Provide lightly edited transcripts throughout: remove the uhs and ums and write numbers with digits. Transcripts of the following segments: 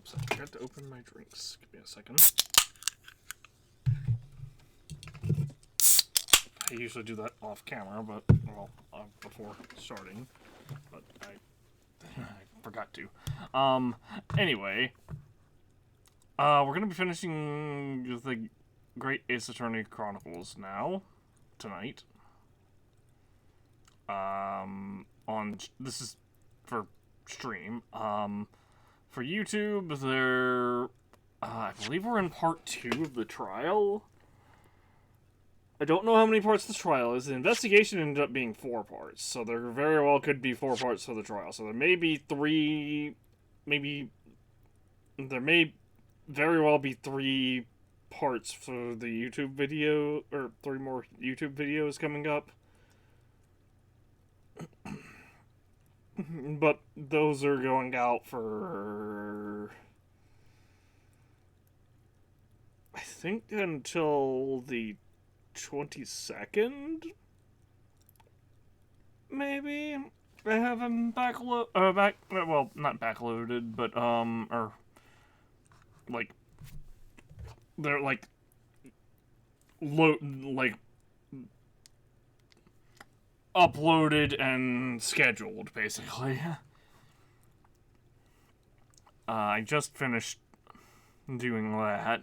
Oops, I forgot to open my drinks. Give me a second. I usually do that off camera, but, well, before starting. But I forgot to. Anyway. We're gonna be finishing the Great Ace Attorney Chronicles now. Tonight. This is for stream. For YouTube, I believe we're in part 2 of the trial. I don't know how many parts the trial is. The investigation ended up being 4 parts, so there very well could be 4 parts for the trial. So there may be 3, there may very well be 3 parts for the YouTube video, or 3 more YouTube videos coming up. But those are going out for, I think, until the 22nd, maybe. I have them well, not backloaded, but, or, like, they're, like, uploaded and scheduled, basically. I just finished doing that.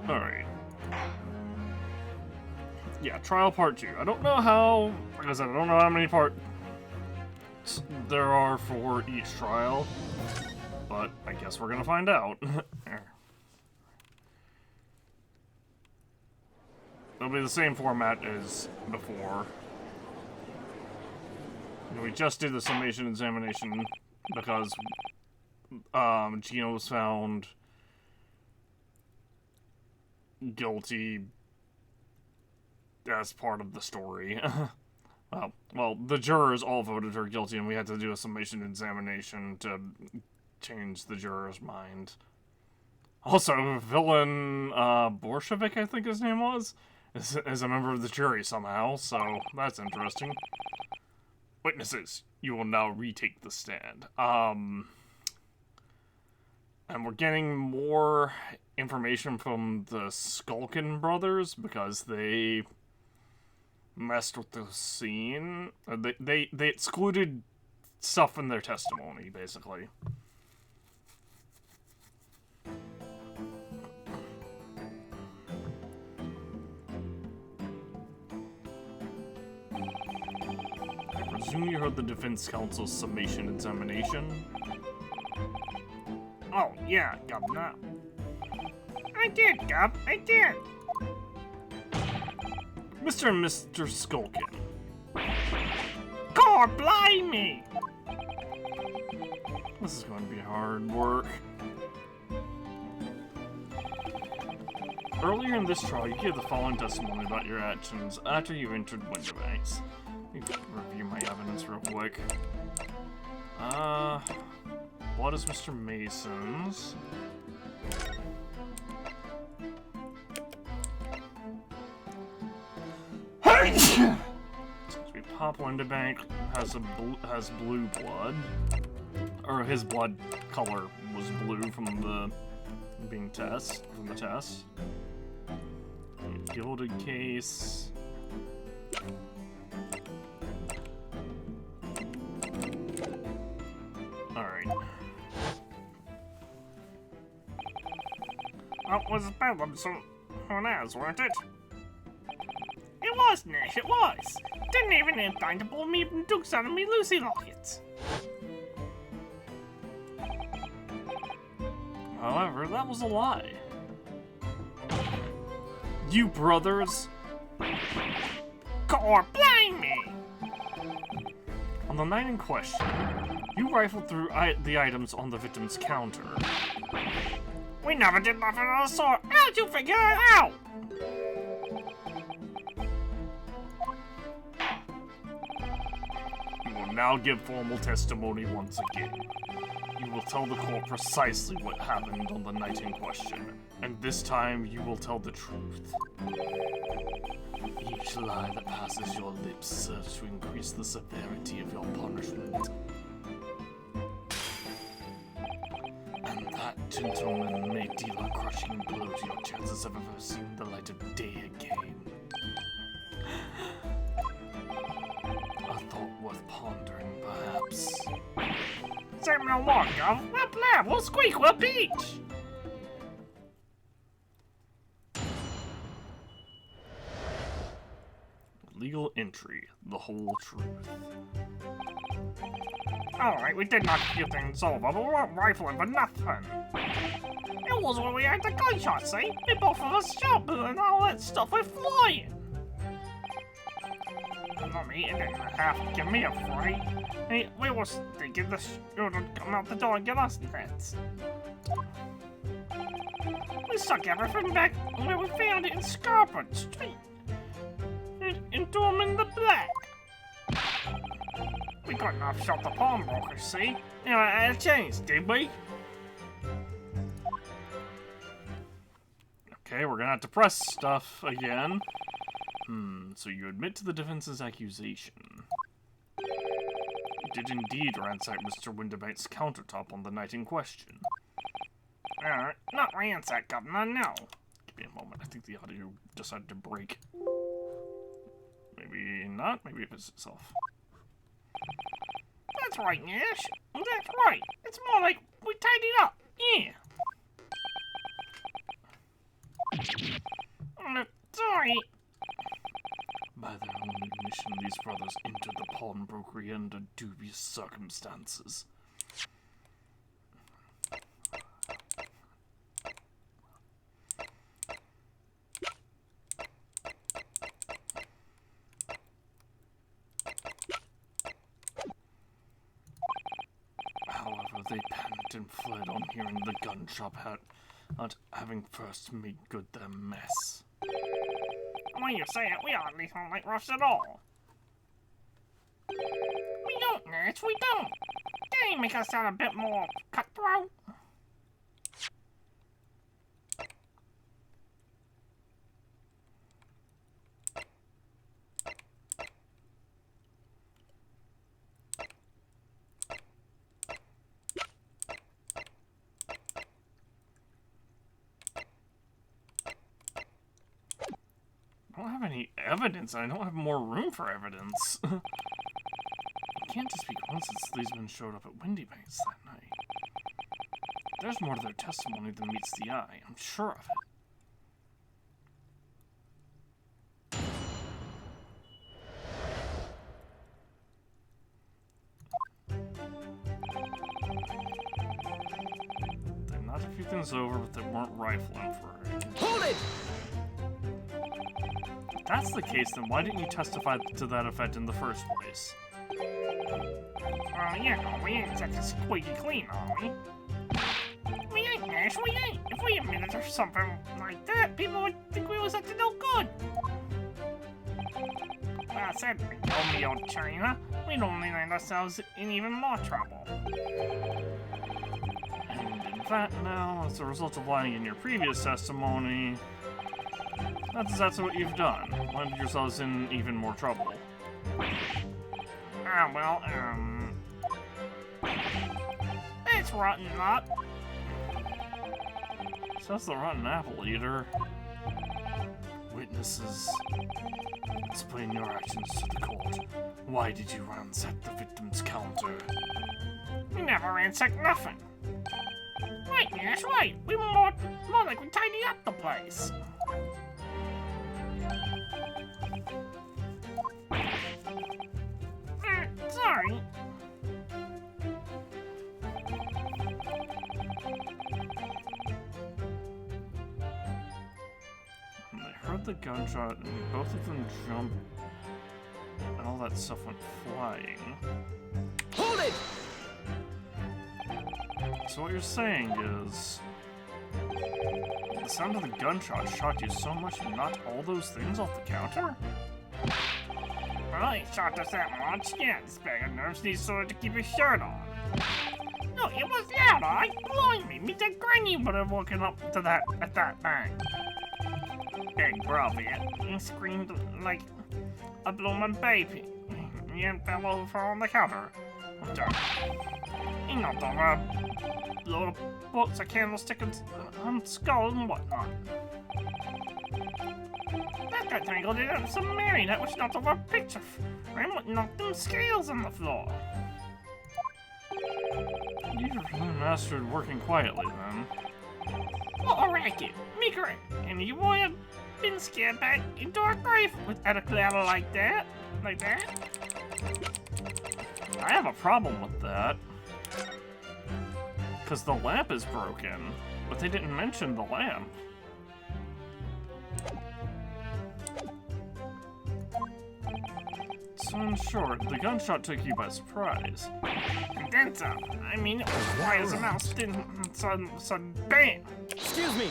Alright. Yeah, trial part 2. I don't know how, like I said, I don't know how many parts there are for each trial, but I guess we're gonna find out. It'll be the same format as before. We just did the summation examination because Gino was found guilty as part of the story. Well, the jurors all voted her guilty, and we had to do a summation examination to change the juror's mind. Also, villain Bolshevik, I think his name was, is a member of the jury somehow, so that's interesting. Witnesses, you will now retake the stand. And we're getting more information from the Skulkin brothers because they messed with the scene. They excluded stuff in their testimony, basically. I presume you heard the defense counsel's summation examination? Oh, yeah, Governor. I did, Gov, I did. Mr. and Mr. Skulkin. God blimey! This is going to be hard work. Earlier in this trial, you gave the following testimony about your actions after you entered Winterbanks. Let me review my evidence real quick. Blood is Mr. Mason's. Pop Winterbank has blue blood, or his blood color was blue from the test. Gilded case. Alright. That was bad one, so who knows, weren't it? It was, Nash, it was! Didn't even have time to pull me dukes out of me Lucy lockets. However, that was a lie. You brothers! God blame me! On the night in question, you rifled through the items on the victim's counter. We never did nothing of the sort! How'd you figure it out? Now give formal testimony once again. You will tell the court precisely what happened on the night in question, and this time you will tell the truth. You Each lie that passes your lips serves to increase the severity of your punishment. And that, gentleman, may deal a crushing blow to your chances of ever seeing the light of day again. A thought worth pondering, perhaps. Say no more, Gov. We'll blab, we'll squeak, we'll beach. Legal entry, the whole truth. Alright, we did knock a few things over, but we weren't rifling for nothing. It was when we had the gunshot, see? We both of us jumping and all that stuff, we're flying. Not me, it didn't have to give me a fright. Hey, we was thinking the shooter would come out the door and get us next. We stuck everything back where we found it in Scarborough Street. And threw him in the black. We couldn't have shot the pawnbroker, see? You know, I had a chance, did we? Okay, we're gonna have to press stuff again. So you admit to the defense's accusation. You did indeed ransack Mr. Windibank's countertop on the night in question. Not ransack, Governor, no. Give me a moment, I think the audio decided to break. Maybe not, maybe it fits itself. That's right, Nash. That's right. It's more like we tidied up. Yeah. Sorry. By their own admission, these brothers entered the pawnbrokery under dubious circumstances. However, they panicked and fled on hearing the gun shop not having first made good their mess. When you say it, we hardly sound like roughs at all. We don't, Nash, we don't. They make us sound a bit more cutthroat. I don't have any evidence. I don't have more room for evidence. It can't just be coincidence these men showed up at Windibank's that night. There's more to their testimony than meets the eye. I'm sure of it. They knocked a few things over, but they weren't rifling for it. Hold it! If that's the case, then why didn't you testify to that effect in the first place? We ain't such a squeaky clean, are we? We ain't, Nash, we ain't. If we admitted to something like that, people would think we was up to no good. I said, oh me old China, we'd only land ourselves in even more trouble. And in fact, now, as a result of lying in your previous testimony, that's exactly what you've done. Landed yourselves in even more trouble. It's rotten up. So that's the rotten apple eater. Witnesses, explain your actions to the court. Why did you ransack the victim's counter? We never ransacked nothing. Right, Nash, right. We were more like we tidied up the place. Sorry. They heard the gunshot and both of them jumped and all that stuff went flying. Hold it! So what you're saying is the sound of the gunshot shocked you so much you knocked all those things off the counter? Well, he shocked us that much. Yeah, this bag of nerves needs sort of to keep his shirt on. No, it was loud, I blind me that granny would have woken up to that at that bang. Big brother, he screamed like A blooming baby. You fell over on the counter. You know, the little books, a candlestick, and skull and whatnot. That got tangled in some marionette which knocked over a picture frame with knocked them scales on the floor. You've really mastered working quietly, then. What a racket! Me great. And you would have been scared back into a grave without a cloud like that. Like that. I have a problem with that. Because the lamp is broken, but they didn't mention the lamp. So in short, the gunshot took you by surprise. And then some. I mean, it was quiet as a mouse. Then sudden bam! Excuse me!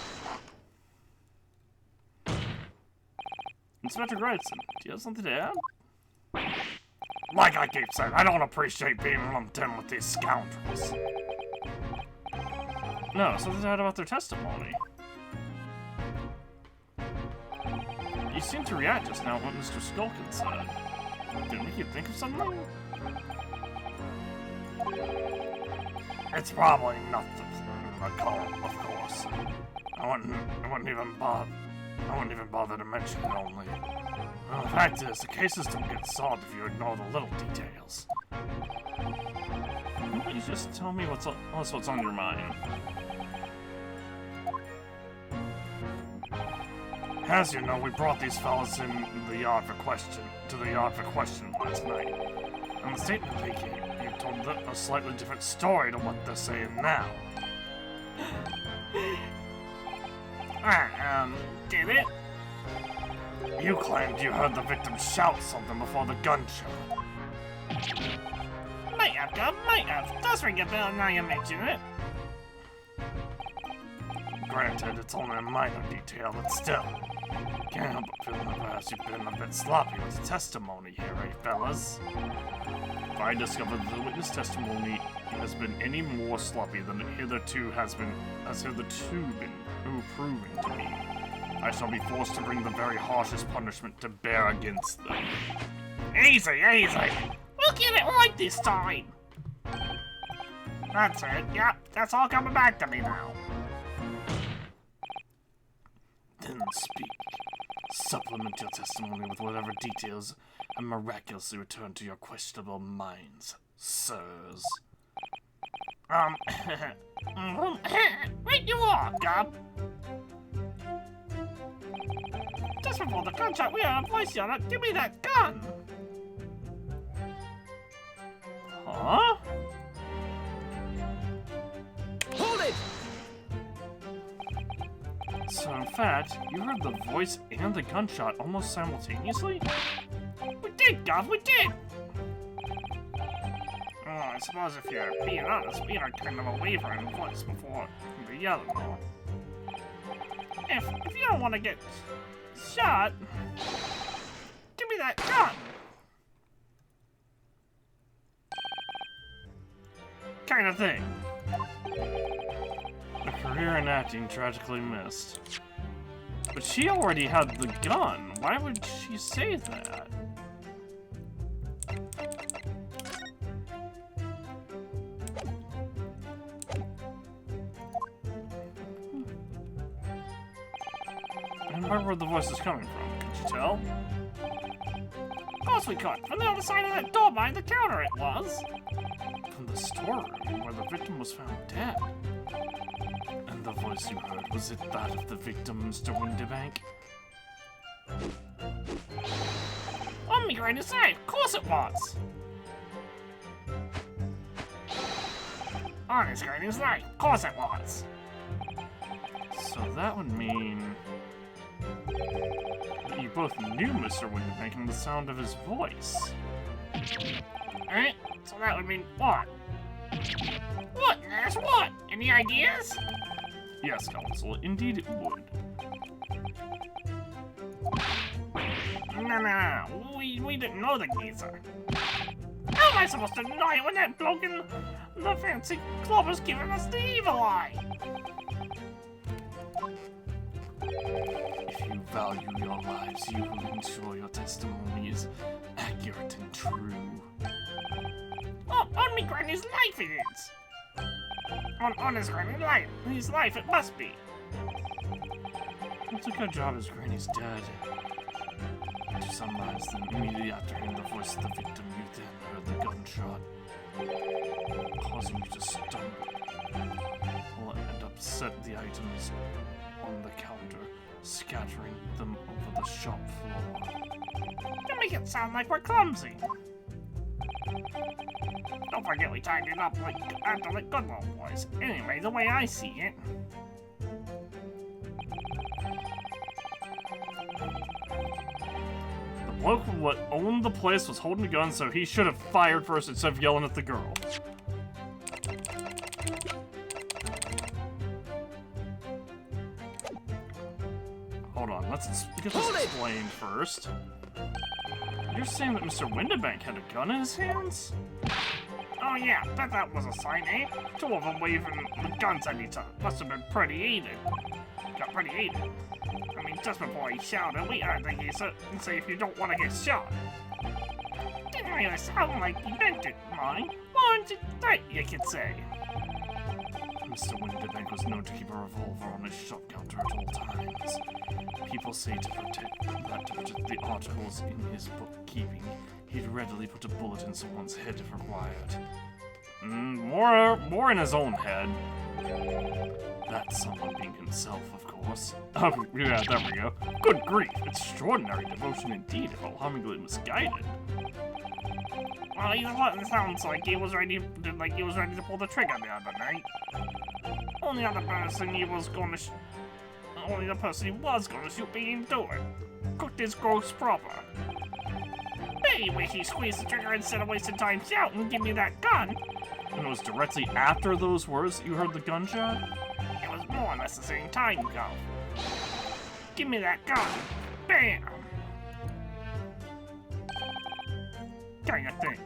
Inspector Gregson, do you have something to add? Like I keep saying, I don't appreciate being lumped in with these scoundrels. No, something to add about their testimony. You seemed to react just now at what Mr. Skulkin said. Did it make you think of something? It's probably nothing a cult, of course. I wouldn't even bother to mention it only. Well, the fact is, the cases don't get solved if you ignore the little details. Why don't you just tell me what's on your mind? As you know, we brought these fellas in the yard for question last night. And the statement they gave told a slightly different story to what they're saying now. Did it? You claimed you heard the victim shout something before the gunshot. Might have, Gov, might have. Does ring a bell now you mention it. Granted, it's only a minor detail, but still. Can't help but feel that perhaps you've been a bit sloppy with the testimony here, eh, fellas? If I discover that the witness testimony has been any more sloppy than it hitherto has been proven to be, I shall be forced to bring the very harshest punishment to bear against them. Easy, easy. We'll get it right this time. That's it. Yep, that's all coming back to me now. Then speak. Supplement your testimony with whatever details and miraculously return to your questionable minds, sirs. Right you are, Gov. Just before the gunshot, we heard a voice yell out, "Give me that gun!" Huh? Hold it! So in fact, you heard the voice and the gunshot almost simultaneously? We did, Gov, we did! Oh, I suppose if you're being honest, we had kind of a wavering voice before the yelling. If you don't want to get shot, give me that gun! Kind of thing. A career in acting tragically missed. But she already had the gun. Why would she say that? And where the voice is coming from? Could you tell? Of course we could. From the other side of that door behind the counter it was. From the storeroom where the victim was found dead. And the voice you heard, was it that of the victim, Mr. Windybank? On me right inside, of course it was. On his great inside, of course it was. So that would mean that you both knew Mr. Windybank and the sound of his voice. Alright, so that would mean what? What, Nash, what? Any ideas? Yes, Counsel, indeed it would. No, we didn't know the geezer. How am I supposed to know it when that bloke in the fancy club was giving us the evil eye? If you value your lives, you will ensure your testimony is accurate and true. Oh, on me granny's life it is! On his granny's life. His life it must be. It's a good job his granny's dead. To summarize, then immediately after hearing the voice of the victim, you then heard the gunshot, causing you to stumble and upset the items on the counter, scattering them over the shop floor. You make it sound like we're clumsy. Don't forget we tied it up like after the good little boys. Anyway, the way I see it. The bloke who owned the place was holding a gun, so he should have fired first instead of yelling at the girl. Hold on, let's get this explained first. You're saying that Mr. Windibank had a gun in his hands? Oh yeah, bet that was a sign, eh? Two of them waving the guns at each other. Must have been pretty heated. Got pretty heated. I mean, just before he shouted, we heard the geezer and say if you don't want to get shot. Didn't really sound like he meant it, mind. Warned it right, you could say. Mr. Windibank was known to keep a revolver on his shop counter at all times. People say to protect the articles in his bookkeeping, he'd readily put a bullet in someone's head if required. More in his own head. That's someone being himself, of course. Oh, yeah, there we go. Good grief, extraordinary devotion indeed, if alarmingly misguided. Well, it sounds like he was ready to pull the trigger the other night. Only the person he was going to shoot being doing. Cooked his ghost proper. Hey, wish he squeezed the trigger instead of wasting time shouting, give me that gun. And it was directly after those words that you heard the gunshot? It was more or less the same time ago. Give me that gun. Bam! Kind of thing.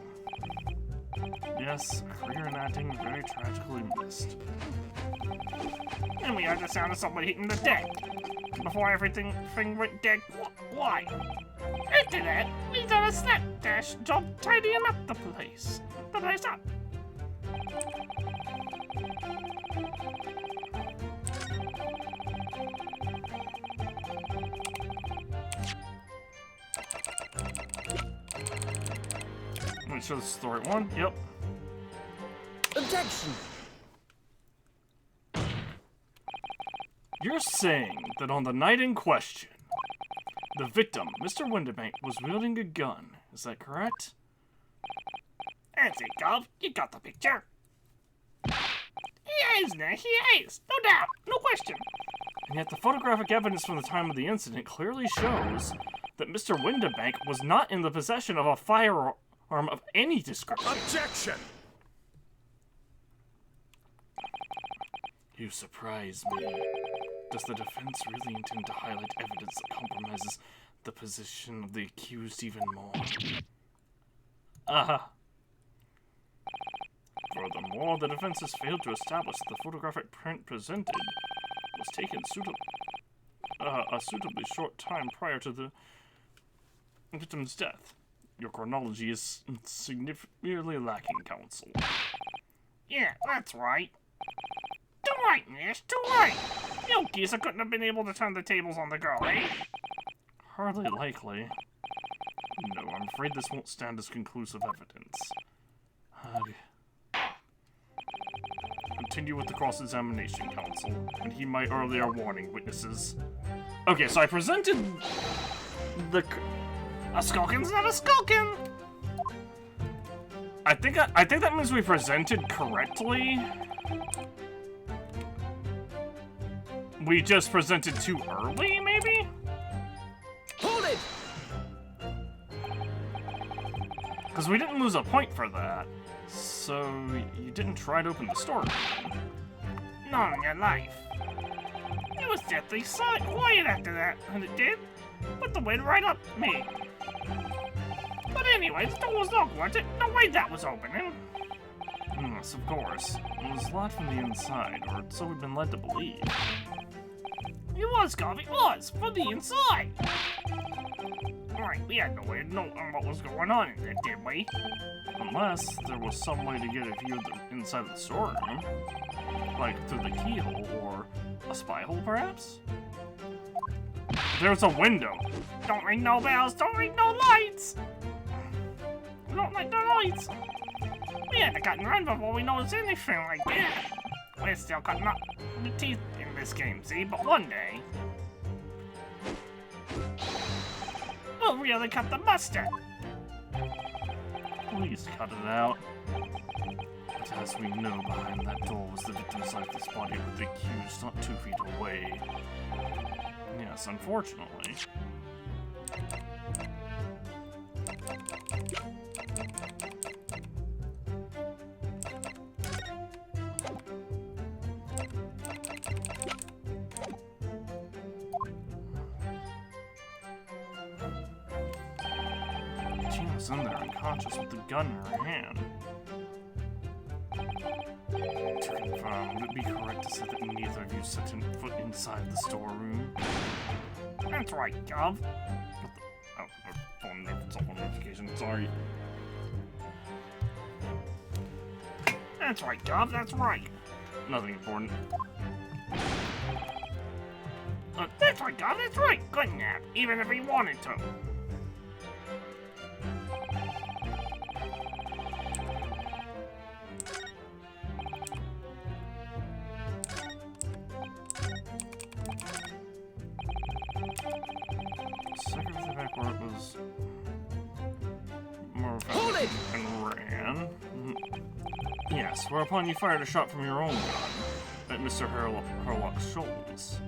Yes, a career in acting very tragically missed. And we heard the sound of somebody hitting the deck. Before everything went dead, why? After that, we done a slapdash job tidying up the place. The place up. Make sure this is the right one. Yep. Objection! You're saying that on the night in question, the victim, Mr. Windibank, was wielding a gun. Is that correct? That's it, Gov. You got the picture. He is, now. He is. No doubt. No question. And yet the photographic evidence from the time of the incident clearly shows that Mr. Windibank was not in the possession of a firearm of any description. Objection! You surprise me. Does the defense really intend to highlight evidence that compromises the position of the accused even more? Furthermore, the defense has failed to establish that the photographic print presented was taken a suitably short time prior to the victim's death. Your chronology is significantly lacking, counsel. Yeah, that's right. Too right, Nash, too right. You geezer couldn't have been able to turn the tables on the girl, eh? Hardly likely. No, I'm afraid this won't stand as conclusive evidence. Continue with the cross-examination, counsel, and heed my earlier warning, witnesses. Okay, so I presented the... A skulkin's not a skulkin! I think that means we presented correctly. We just presented too early, maybe? Hold it! Because we didn't lose a point for that. So, you didn't try to open the store? Not in your life. It was deathly silent quiet after that, and it did. Put the wind right up me. But anyway, the door was locked, wasn't it? No way that was opening. Yes, of course. It was locked from the inside, or so we've been led to believe. It was, Gov, it was! From the inside! Right, we had no way of knowing what was going on in there, did we? Unless there was some way to get a view of the inside of the storeroom. Like through the keyhole or a spy hole, perhaps? There's a window! Don't ring no bells, don't ring no lights! We don't like the lights! We had to cut and run before we noticed anything like that. We're still cutting up the teeth in this game, see? But one day, we'll really cut the mustard. Please cut it out. But as we know, behind that door was the victim's lifeless body with the accused not 2 feet away. Yes, unfortunately. Gina's in there unconscious with the gun in her hand. To confirm, would it be correct to say that neither of you set foot inside the storeroom? That's right, Gov. Phone notification, sorry. That's right, Gov, that's right. Nothing important. That's right, Gov, that's right. Couldn't have, even if he wanted to. Second back where it was more Hold it! and ran. Yes, whereupon you fired a shot from your own gun at Mr. Herlock's shoulders.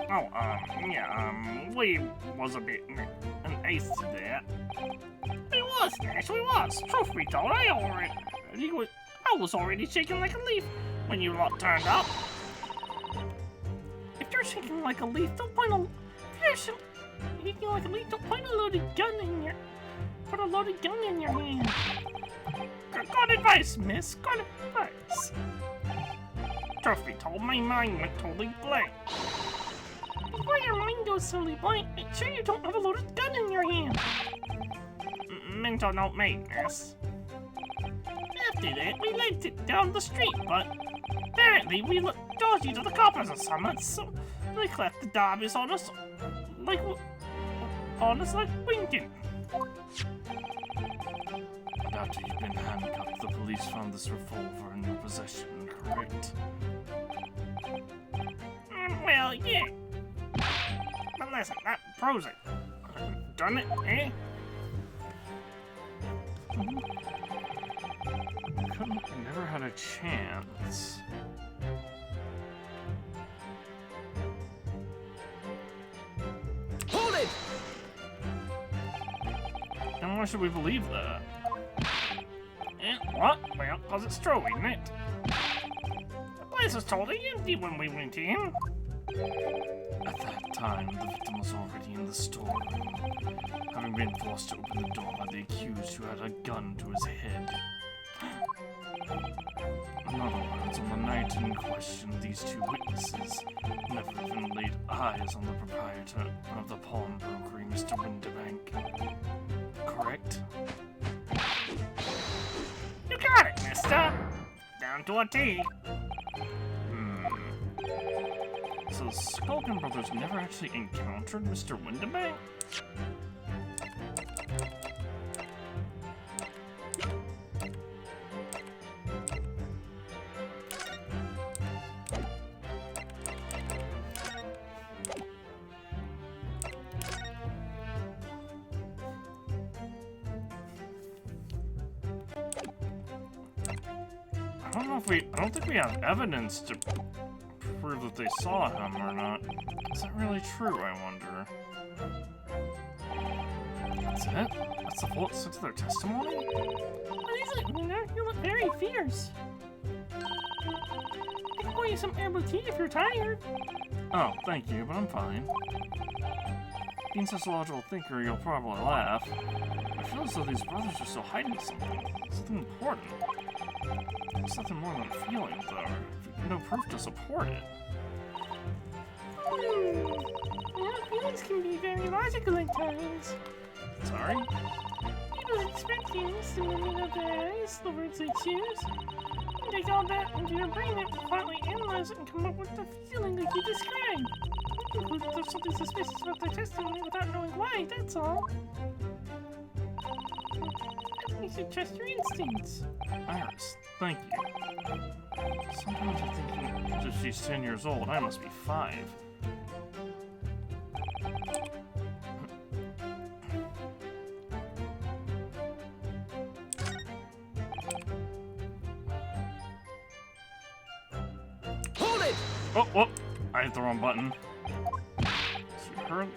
Oh, yeah, we was a bit an ace to that. We was, Nash, we was. Truth be told, I was already shaking like a leaf when you lot turned up. If you're shaking like a leaf, don't point a... If you're shaking like a leaf, don't point a loaded gun in your... Put a loaded gun in your hand. Good advice, miss. Good advice. Truth be told, my mind went totally blank. Before your mind goes totally blank, make sure you don't have a loaded gun in your hand. Mental note made, miss. After that, we left it down the street, but apparently we looked dodgy to the coppers or something, so they left the darbies on us like winking. And after you've been handcuffed, the police found this revolver in your possession, correct? Well, yeah. But listen, that proves it. Done it, eh? Never had a chance. Hold it! And why should we believe that? What? Well, cause it's true, isn't it? The place was totally empty when we went in. At that time, the victim was already in the storeroom, having been forced to open the door by the accused who had a gun to his head. In other words, on the night in question, these two witnesses never even laid eyes on the proprietor of the pawnbrokery, Mr. Winterbank. Correct? You got it, mister. Down to a T. So Skulkin brothers never actually encountered Mr. Winterbank? I don't think we have evidence to prove that they saw him or not. Is that really true, I wonder? That's it? That's the full extent of their testimony? What is it, Nina? You look very fierce. I can pour you some herbal tea if you're tired. Oh, thank you, but I'm fine. Being such a logical thinker, you'll probably laugh. I feel as though these brothers are still hiding something. Something important. It's nothing more than a feeling, though. No proof to support it. Well, feelings can be very logical at times. Sorry? People expect things to mean of their eyes, the words they choose. You take all that into your brain and partly analyze it and come up with the feeling like you described. You conclude that there's something suspicious about their testimony without knowing why, that's all. You should trust your instincts. Iris, thank you. Sometimes I think if she's 10 years old, I must be 5. Hold it! Oh, I hit the wrong button. So you heard?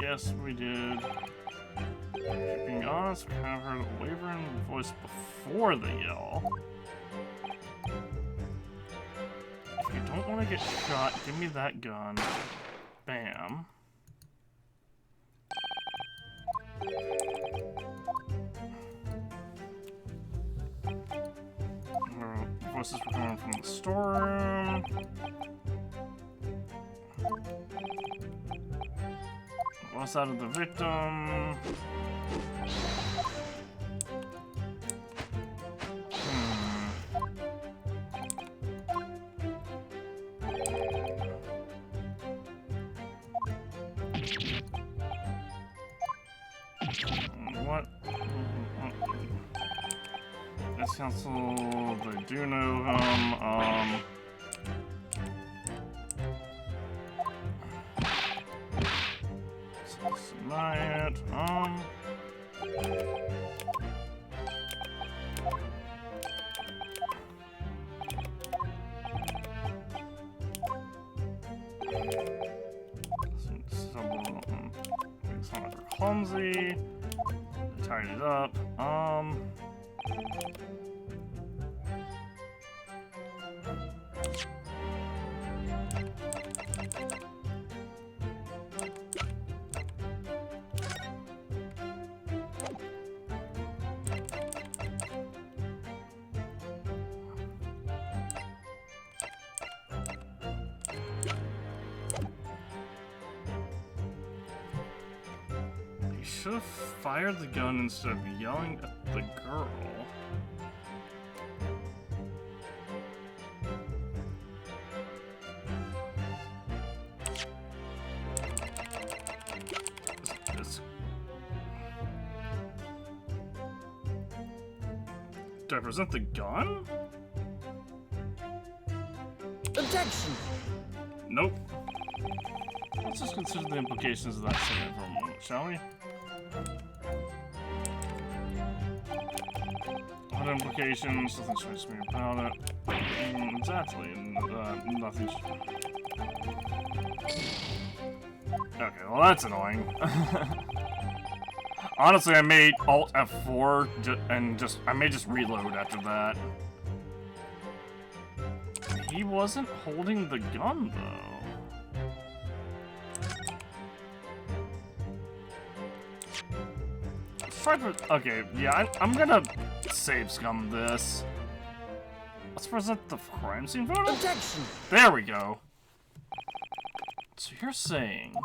Yes, we did. Being honest, we kind of heard a wavering voice before the yell. If you don't want to get shot, give me that gun. Bam. Voices were coming from the storeroom. What's out of the victim? What? This council, they do know him. So deny it. Someone clumsy. Tied it up. He should have fired the gun instead of yelling at the girl. Do I present the gun? Objection! Nope. Let's just consider the implications of that statement for a moment, shall we? What implications? Nothing strikes me about it. Exactly. Nothing. Okay, well that's annoying. Honestly, I made Alt F4 and I may just reload after that. He wasn't holding the gun though. Let's try for. Okay, yeah, I'm gonna save scum this. Let's present the crime scene photo. Objection! There we go. So you're saying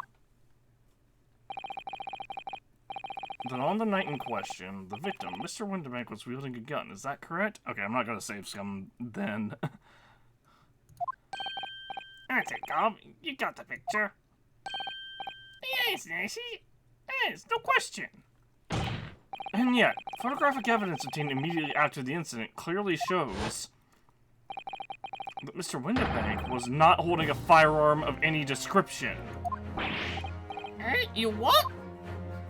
that on the night in question, the victim, Mr. Winterbank, was wielding a gun. Is that correct? Okay, I'm not gonna save scum then. That's it, Gob. You got the picture. Yes, Nancy. Yes, no question. And yet, photographic evidence obtained immediately after the incident clearly shows that Mr. Winterbank was not holding a firearm of any description. Hey, you what?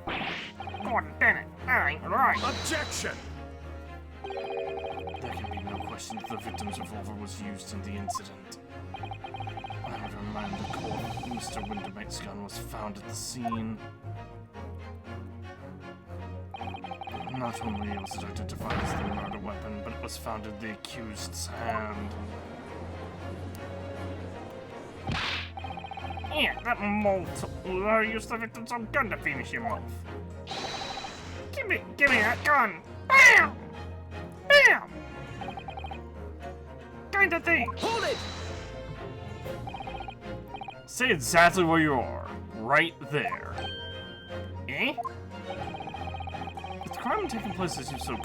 God damn it. I ain't right. Objection! There can be no question that the victim's revolver was used in the incident. I would remind the court that Mr. Winterbank's gun was found at the scene. Not only was it identified as the murder weapon, but it was found in the accused's hand. Yeah, that mole used the victim's own gun to finish him off. Give me that gun. Bam! Bam! kind of thing. Hold it! Say exactly where you are. Right there. Eh? If the crime had taken place as you so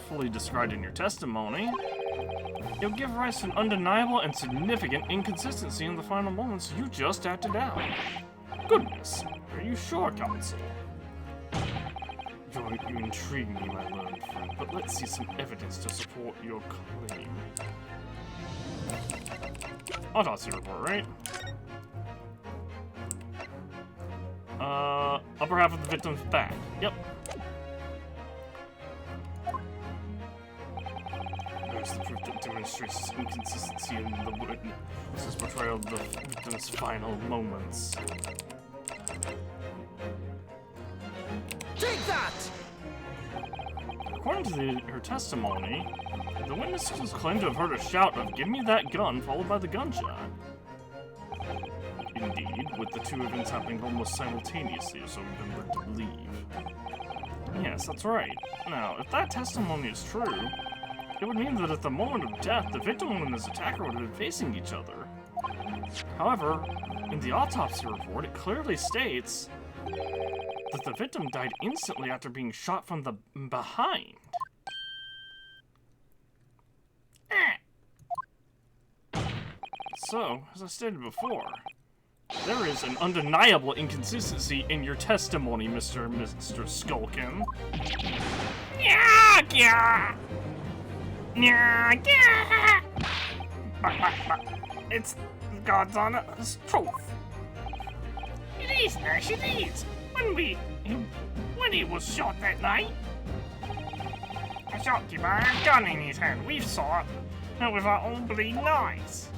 fully described in your testimony, it would give rise to an undeniable and significant inconsistency in the final moments you just acted out. Goodness, are you sure, counsel? You intrigue me, my learned friend, but let's see some evidence to support your claim. Autopsy report, right? Upper half of the victim's back. Yep. There's the proof that demonstrates this inconsistency in the witness's portrayal of the victim's final moments. Take that! According to her testimony, the witnesses claimed to have heard a shout of "Give me that gun," followed by the gunshot. Indeed, with the two events happening almost simultaneously, so we've been led to believe. Yes, that's right. Now, if that testimony is true, it would mean that at the moment of death, the victim and his attacker would have been facing each other. However, in the autopsy report, it clearly states that the victim died instantly after being shot from the behind. So, as I stated before, there is an undeniable inconsistency in your testimony, Mr. Skulkin. Yeah, yeah. Yeah, yeah. It's God's honest truth. It is, Nash, it is. When he was shot that night, I shot him by a gun in his hand. We saw it, and with our own bleeding eyes.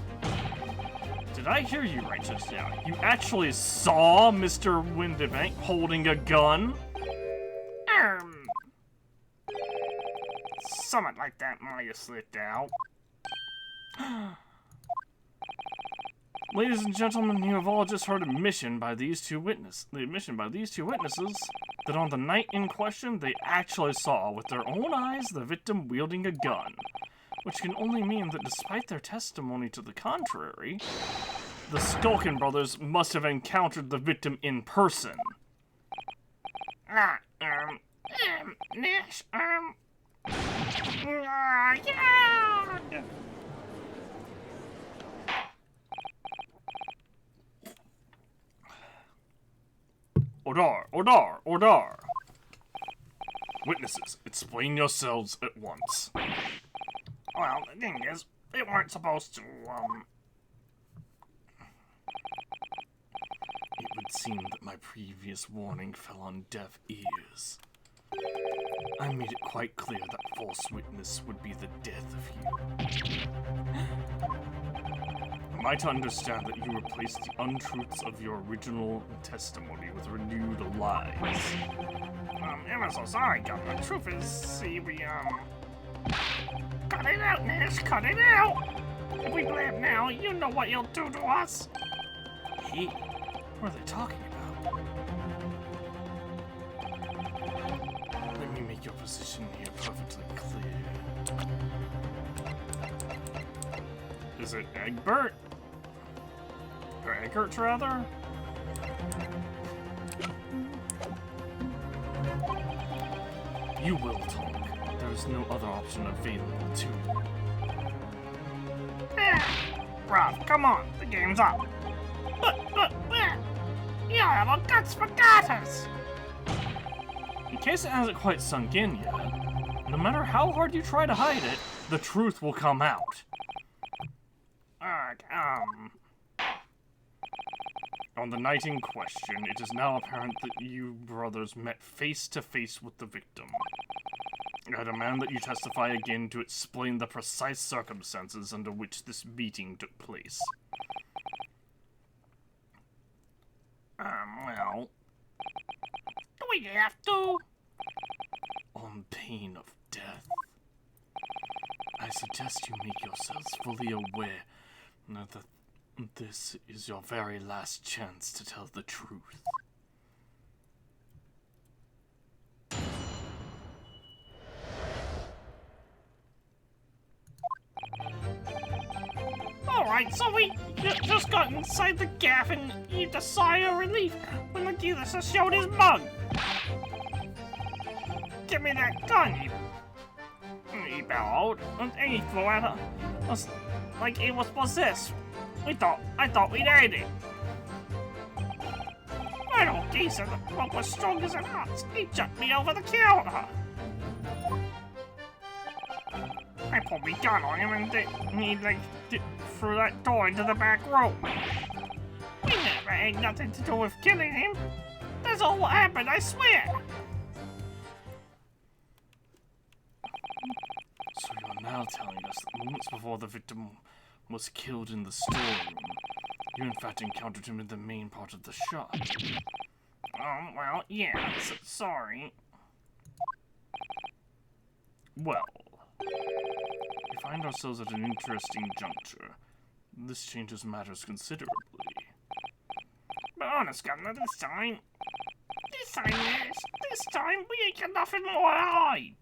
Did I hear you right just now? You actually saw Mr. Windibank holding a gun? Something like that might have slipped out. Ladies and gentlemen, you have all just heard admission by these two witnesses that on the night in question, they actually saw with their own eyes the victim wielding a gun, which can only mean that despite their testimony to the contrary, the Skulkin brothers must have encountered the victim in person. Nash, yeah. Order! Witnesses, explain yourselves at once. Well, the thing is, they weren't supposed to, It would seem that my previous warning fell on deaf ears. I made it quite clear that false witness would be the death of you. Am I to understand that you replaced the untruths of your original testimony with renewed lies? I'm so sorry, Governor. The truth is, see, we, cut it out, Nash, cut it out! If we blab now, you know what you'll do to us. Hey, what are they talking about? Let me make your position here perfectly clear. Is it Egbert? Or Eggert, rather? You will talk. There is no other option available to you. Bruv, come on, the game's up. You have a guts for garters. In case it hasn't quite sunk in yet, no matter how hard you try to hide it, the truth will come out. On the night in question, it is now apparent that you brothers met face to face with the victim. I demand that you testify again to explain the precise circumstances under which this meeting took place. Well, do we have to? On pain of death, I suggest you make yourselves fully aware that this is your very last chance to tell the truth. Alright, so we just got inside the gaff and heaved a sigh of relief when the dealer showed his mug. Give me that gun, he bellowed, and he flew at us like it was possessed. I thought we'd had it. That old geezer, the bug was strong as an ox. He jumped me over the counter. I pulled me gun on him and he through that door into the back room. We never had nothing to do with killing him. That's all what happened, I swear. So you're now telling us that moments before the victim was killed in the storeroom, you in fact encountered him in the main part of the shop. Well, yeah, sorry. Well, we find ourselves at an interesting juncture. This changes matters considerably. But honest, Governor, this time we ain't got nothing more to hide.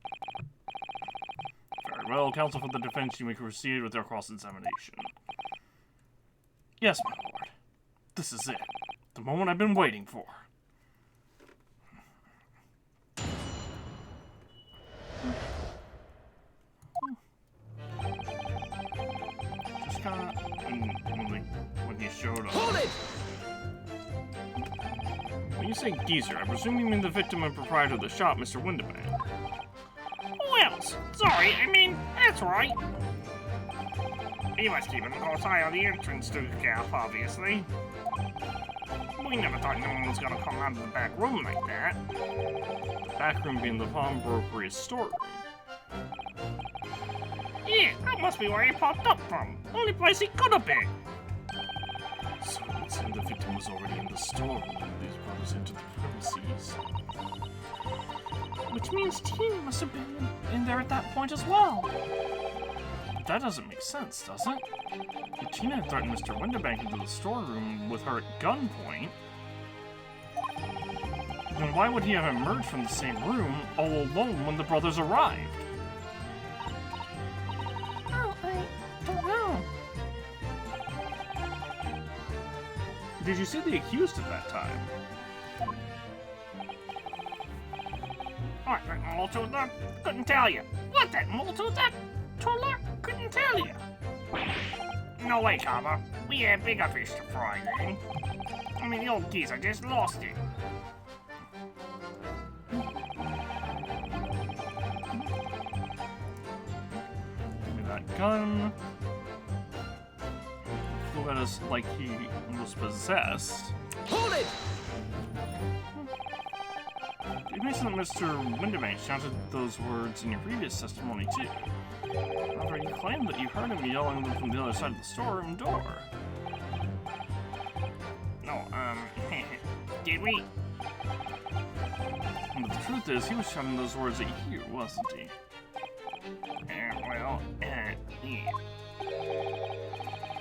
Very well, counsel for the defense, you may proceed with your cross-examination. Yes, my lord. This is it. The moment I've been waiting for. Just kinda... when he showed up... Hold it! When you say geezer, I presume you mean the victim and proprietor of the shop, Mr. Winderman. Who else? Sorry, I mean, that's right. He was keeping a close eye on the entrance to the gaff, obviously. We never thought no one was gonna come out of the back room like that. The back room being the pawnbroker's storeroom. Yeah, that must be where he popped up from. Only place he could have been. So it would seem the victim was already in the storeroom when these brothers entered the premises. Which means Tina must have been in there at that point as well. That doesn't make sense, does it? If Tina had threatened Mr. Winderbank into the storeroom with her at gunpoint, then why would he have emerged from the same room all alone when the brothers arrived? Oh, I don't know. Did you see the accused at that time? What, that multitude? Couldn't tell you. What, that multitude? Tola? Couldn't tell you. No way, Carver. We had bigger fish to fry then. I mean, the old geezer just lost it. Give me that gun. Flew at us like he was possessed. Hold it! You mentioned that Mr. Winderbank shouted those words in your previous testimony, too. However, you claimed that you heard him yelling them from the other side of the storeroom door. No, did we? But the truth is, he was shouting those words at you, wasn't he? Yeah.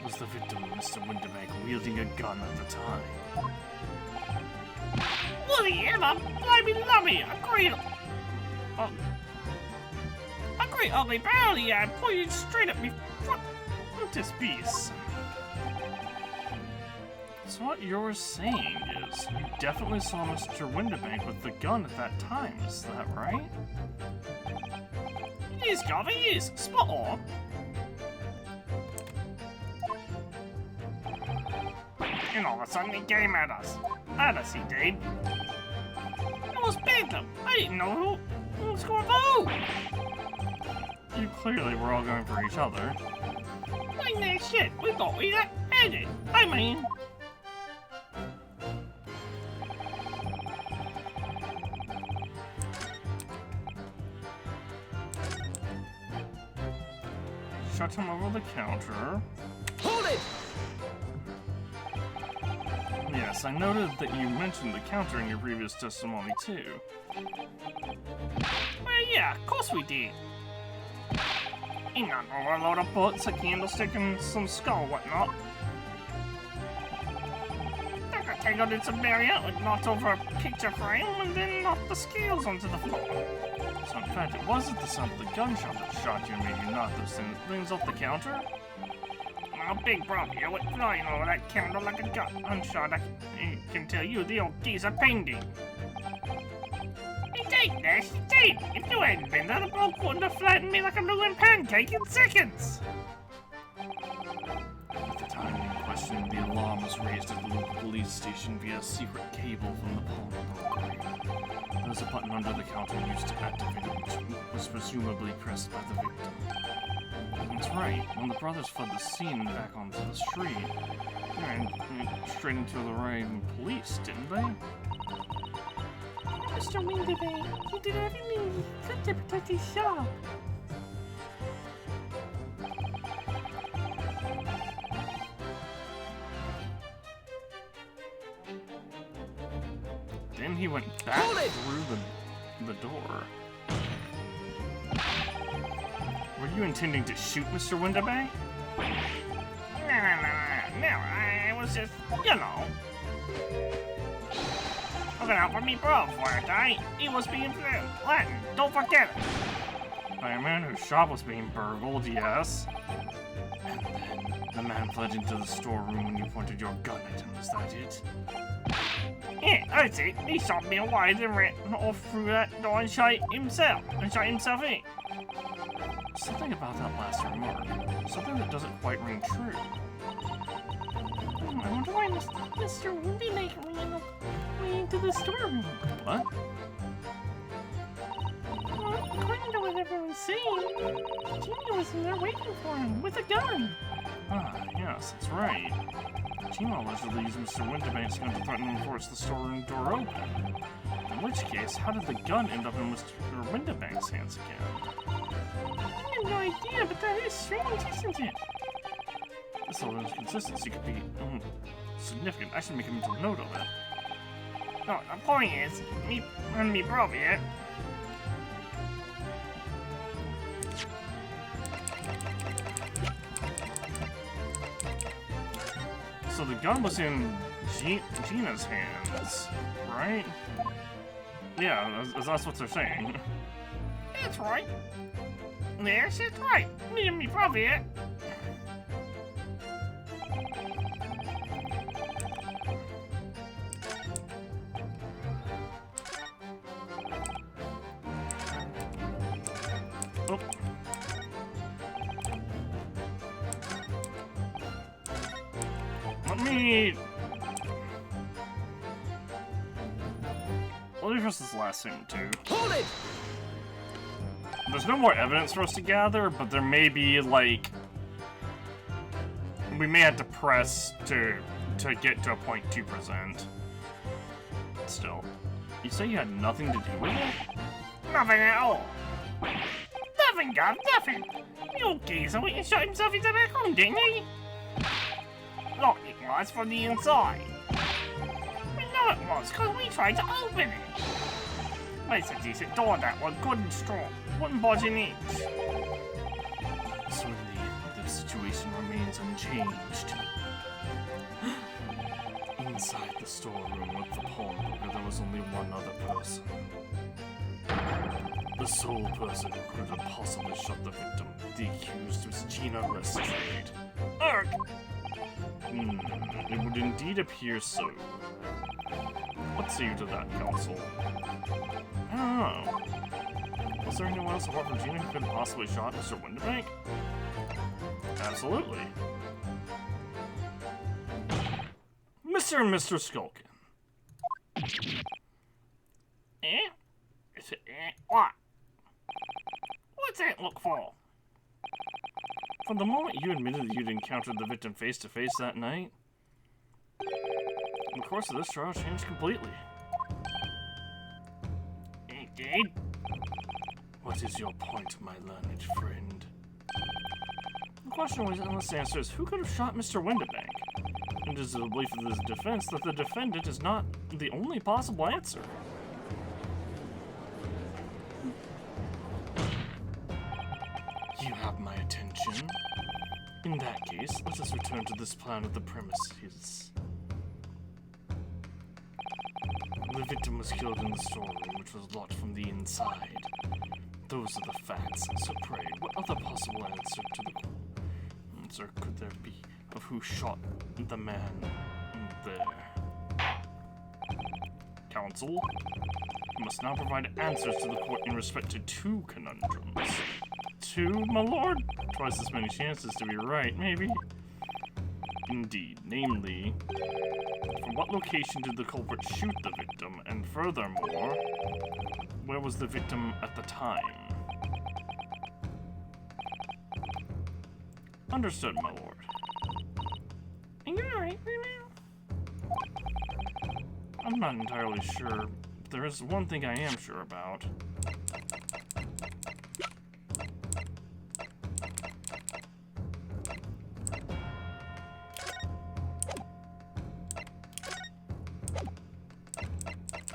Was the victim Mr. Winderbank wielding a gun at the time? Was he ever? Blimey lummy, a great ugly barrel he had pointed straight at me front frontispiece. So what you're saying is, you definitely saw Mr. Winderbank with the gun at that time, is that right? Yes, Garvey, yes, spot on. And all of a sudden he came at us. He did. It was Bedlam. I didn't know who was going for who. You clearly were all going for each other. Like that shit, we thought we had it. I mean... Shut him over the counter. Hold it! Yes, I noted that you mentioned the counter in your previous testimony, too. Well, yeah, of course we did. Ain't nothing over a load of bullets, a candlestick, and some skull whatnot. Dr. Tango did some barrier, knocked over a picture frame, and then knocked the scales onto the floor. So in fact, it wasn't the sound of the gunshot that shot you and made you knock those things off the counter? I'm a big brother here with flying over that candle like a gunshot. I can tell you the old geezer painting. It ain't Nash, it ain't. If you hadn't been there, the bloke wouldn't have flattened me like a blue pancake in seconds. At the time in question, the alarm was raised at the local police station via a secret cable from the pawnbroker. There was a button under the counter used to activate it, which was presumably pressed by the victim. That's right, when the brothers fled the scene back onto the street, they ran straight into the Ryan police, didn't they? Mr. Winterbank, he did everything he could to protect his shop. Then he went back through the door. Were you intending to shoot Mr. Winterbank? No, I was just, you know, looking out for me bro for it, He was being Latin, don't forget it. By a man whose shop was being burgled, yes. And then the man fled into the storeroom when you pointed your gun at him, is that it? Yeah, that's it. He shot me wide and ran off through that door and shot himself in. Something about that last remark. Something that doesn't quite ring true. I wonder why Mr. Winterbank ran into the storeroom. What? Well, according to what everyone's saying, Gina was in there waiting for him with a gun. Ah, yes, that's right. Gina allegedly used Mr. Winterbank's gun to threaten and force the storeroom door open. In which case, how did the gun end up in Mr. Winterbank's hands again? I have no idea, but that is strange, isn't it? This little inconsistency could be significant. I should make a mental note of it. No, the point is, me bro here. So the gun was in Gina's hands, right? Yeah, that's what they're saying. That's right. Yes, it's right. Me and me bro here. Oh. Let me press this last thing too. Hold it! There's no more evidence for us to gather, but there may be like we may have to press to get to a 0.2%. Still, you say you had nothing to do with it? Nothing at all. Nothing, God, nothing. The old geezer went and shot himself into back home, didn't he? Look, it was from the inside. We know it was, because we tried to open it. It's a decent door, that one, good and strong. Wouldn't budge an inch. So in the situation remains unchanged. Inside the storeroom with the pawnbroker, there was only one other person. The sole person who could have possibly shot the victim. The accused was Gina Lestrade. Ugh! It would indeed appear so. What say you to that, counsel? I don't know. Was there anyone else apart from Gina who could have possibly shot Mr. Winterbank? Absolutely. Mr. and Mr. Skulkin. Eh? What? What's that look for? From the moment you admitted that you'd encountered the victim face-to-face that night, the course of this trial changed completely. It did? What is your point, my learned friend? The question was, unless the answer is, who could have shot Mr. Winterbank? And it is the belief of the defense that the defendant is not the only possible answer. You have my attention. In that case, let us return to this plan of the premises. The victim was killed in the storeroom, which was locked from the inside. Those are the facts. So pray, what other possible answer could there be of who shot the man there. Counsel, you must now provide answers to the court in respect to 2 conundrums. 2, my lord? Twice as many chances to be right, maybe. Indeed, namely, from what location did the culprit shoot the victim, and furthermore, where was the victim at the time? Understood, my lord. Are you alright right now? I'm not entirely sure. There is one thing I am sure about.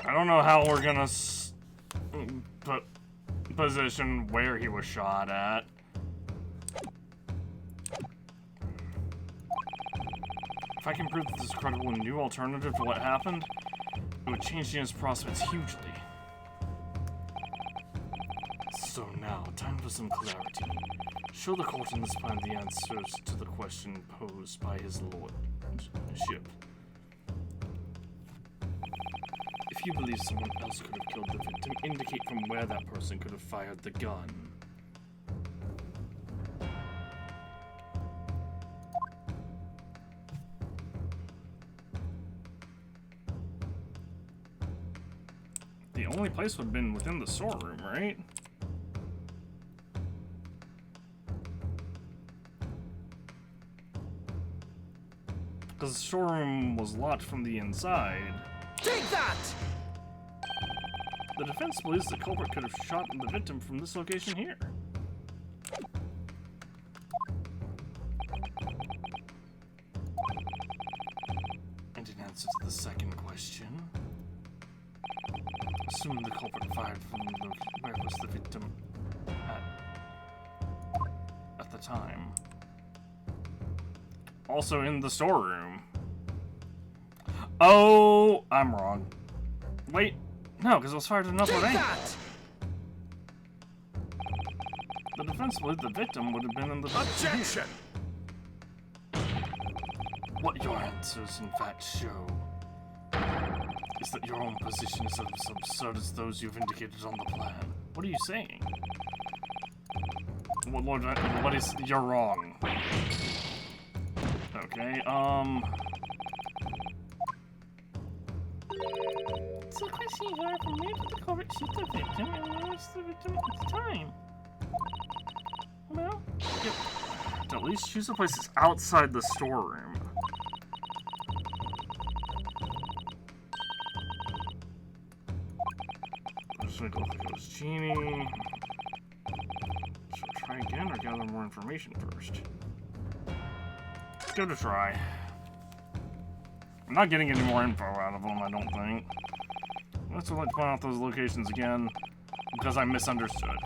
I don't know how we're gonna position where he was shot at. If I can prove that this is a credible and new alternative to what happened, it would change Gina's prospects hugely. So now, time for some clarity. Show the court in this plan the answers to the question posed by his lordship. If you believe someone else could have killed the victim, indicate from where that person could have fired the gun. The only place would have been within the storeroom, right? Because the storeroom was locked from the inside. Take that! The defense believes the culprit could have shot the victim from this location here. And in answer to the second question, assume the culprit fired from where was the victim at the time. Also in the storeroom. Oh, I'm wrong. Wait, no, because it was fired at another angle. The defense believed the victim would have been in the Objection! What your answers in fact show is that your own position is as absurd as those you've indicated on the plan. What are you saying? What, Lord, what is... You're wrong. Okay, So the question you are, from where did the culprit shoot the victim, and where was the victim at the time? Well, yep. At least choose a place that's outside the storeroom. I'm just gonna go look at this genie. Should I try again or gather more information first? Give it a try. I'm not getting any more info out of them, I don't think. Let's like to point out those locations again, because I misunderstood.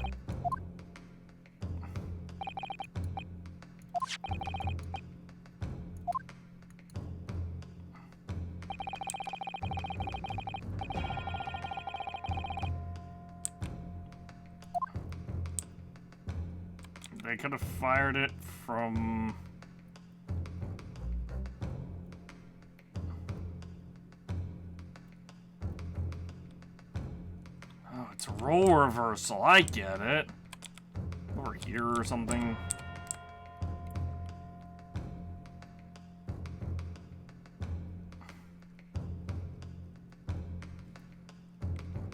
They could have fired it from... Oh, it's a role reversal. I get it. Over here or something.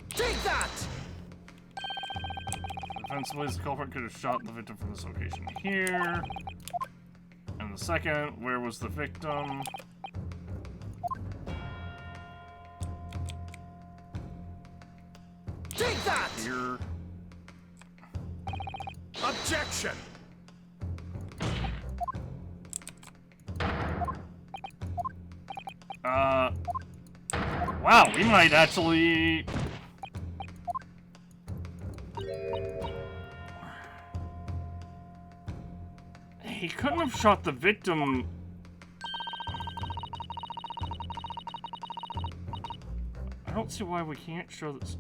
Take that! Defense believes the culprit could have shot the victim from this location here. And the second, where was the victim? Take that! Here. Objection! Wow, we might actually... He couldn't have shot the victim... I don't see why we can't show this.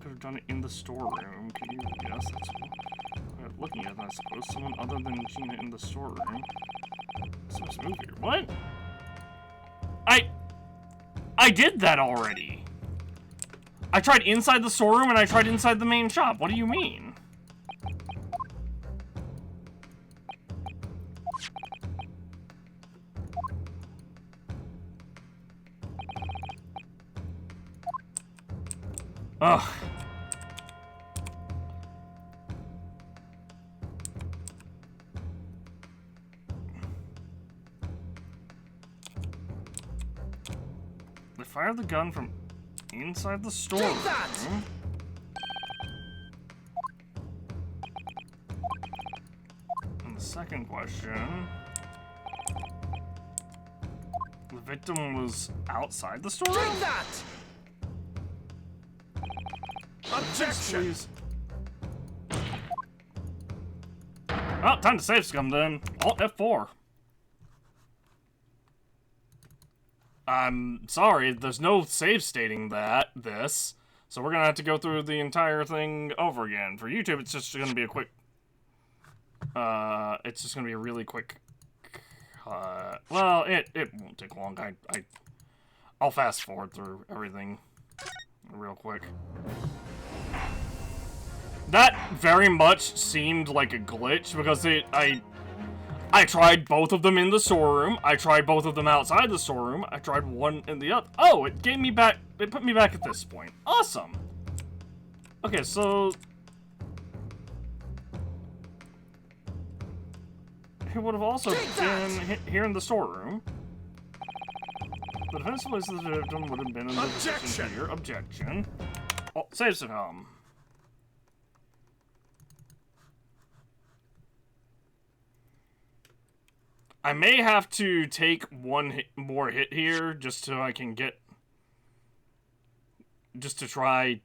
Could have done it in the storeroom. Can you guess? That's what I'm looking at, I suppose. Someone other than Gina in the storeroom. Let's move here. What? I did that already. I tried inside the storeroom and I tried inside the main shop. What do you mean? Ugh. They fired the gun from inside the store. Take that! And the second question... The victim was outside the store? Take that! Objection! Please. Oh, time to save scum then. Alt F4. I'm sorry, there's no save stating this. So we're gonna have to go through the entire thing over again. For YouTube, it's just gonna be a quick... it's just gonna be a really quick... well, it won't take long. I'll fast forward through everything real quick. That very much seemed like a glitch because I tried both of them in the storeroom. I tried both of them outside the storeroom. I tried one in the other. Oh, it gave me back. It put me back at this point. Awesome. Okay, so it would have also been here in the storeroom. The defensive place of the victim would have been in the position here. Objection. Oh, save some. I may have to take one more hit here just so I can get... Just to try...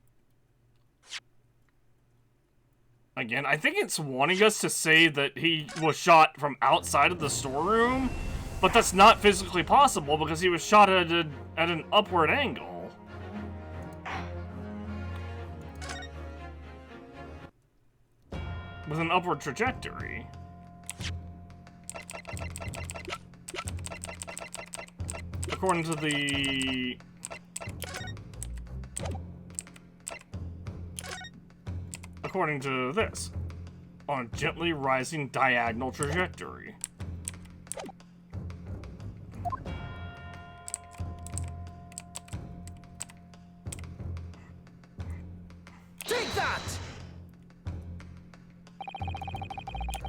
Again, I think it's wanting us to say that he was shot from outside of the storeroom, but that's not physically possible because he was shot at an upward angle. With an upward trajectory. According to the... According to this. On a gently rising diagonal trajectory. Take that!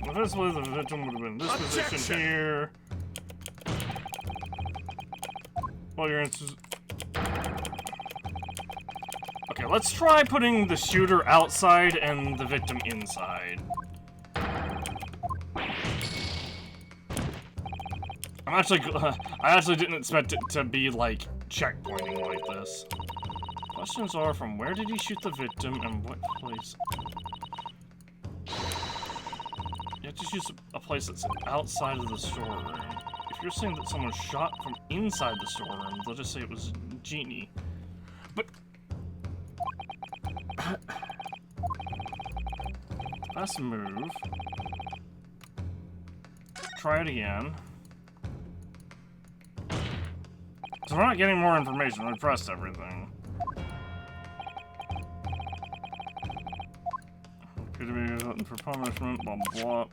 Well, this way the victim would have been in this position here. Well, your answers... Okay, let's try putting the shooter outside and the victim inside. I actually didn't expect it to be, like, checkpointing like this. Questions are, from where did he shoot the victim and what place? You have to choose a place that's outside of the storeroom. If you're saying that someone shot from inside the storeroom, they'll just say it was Genie. But... Let's move. Try it again. So we're not getting more information. We pressed everything. Could be for punishment, blah blah blah.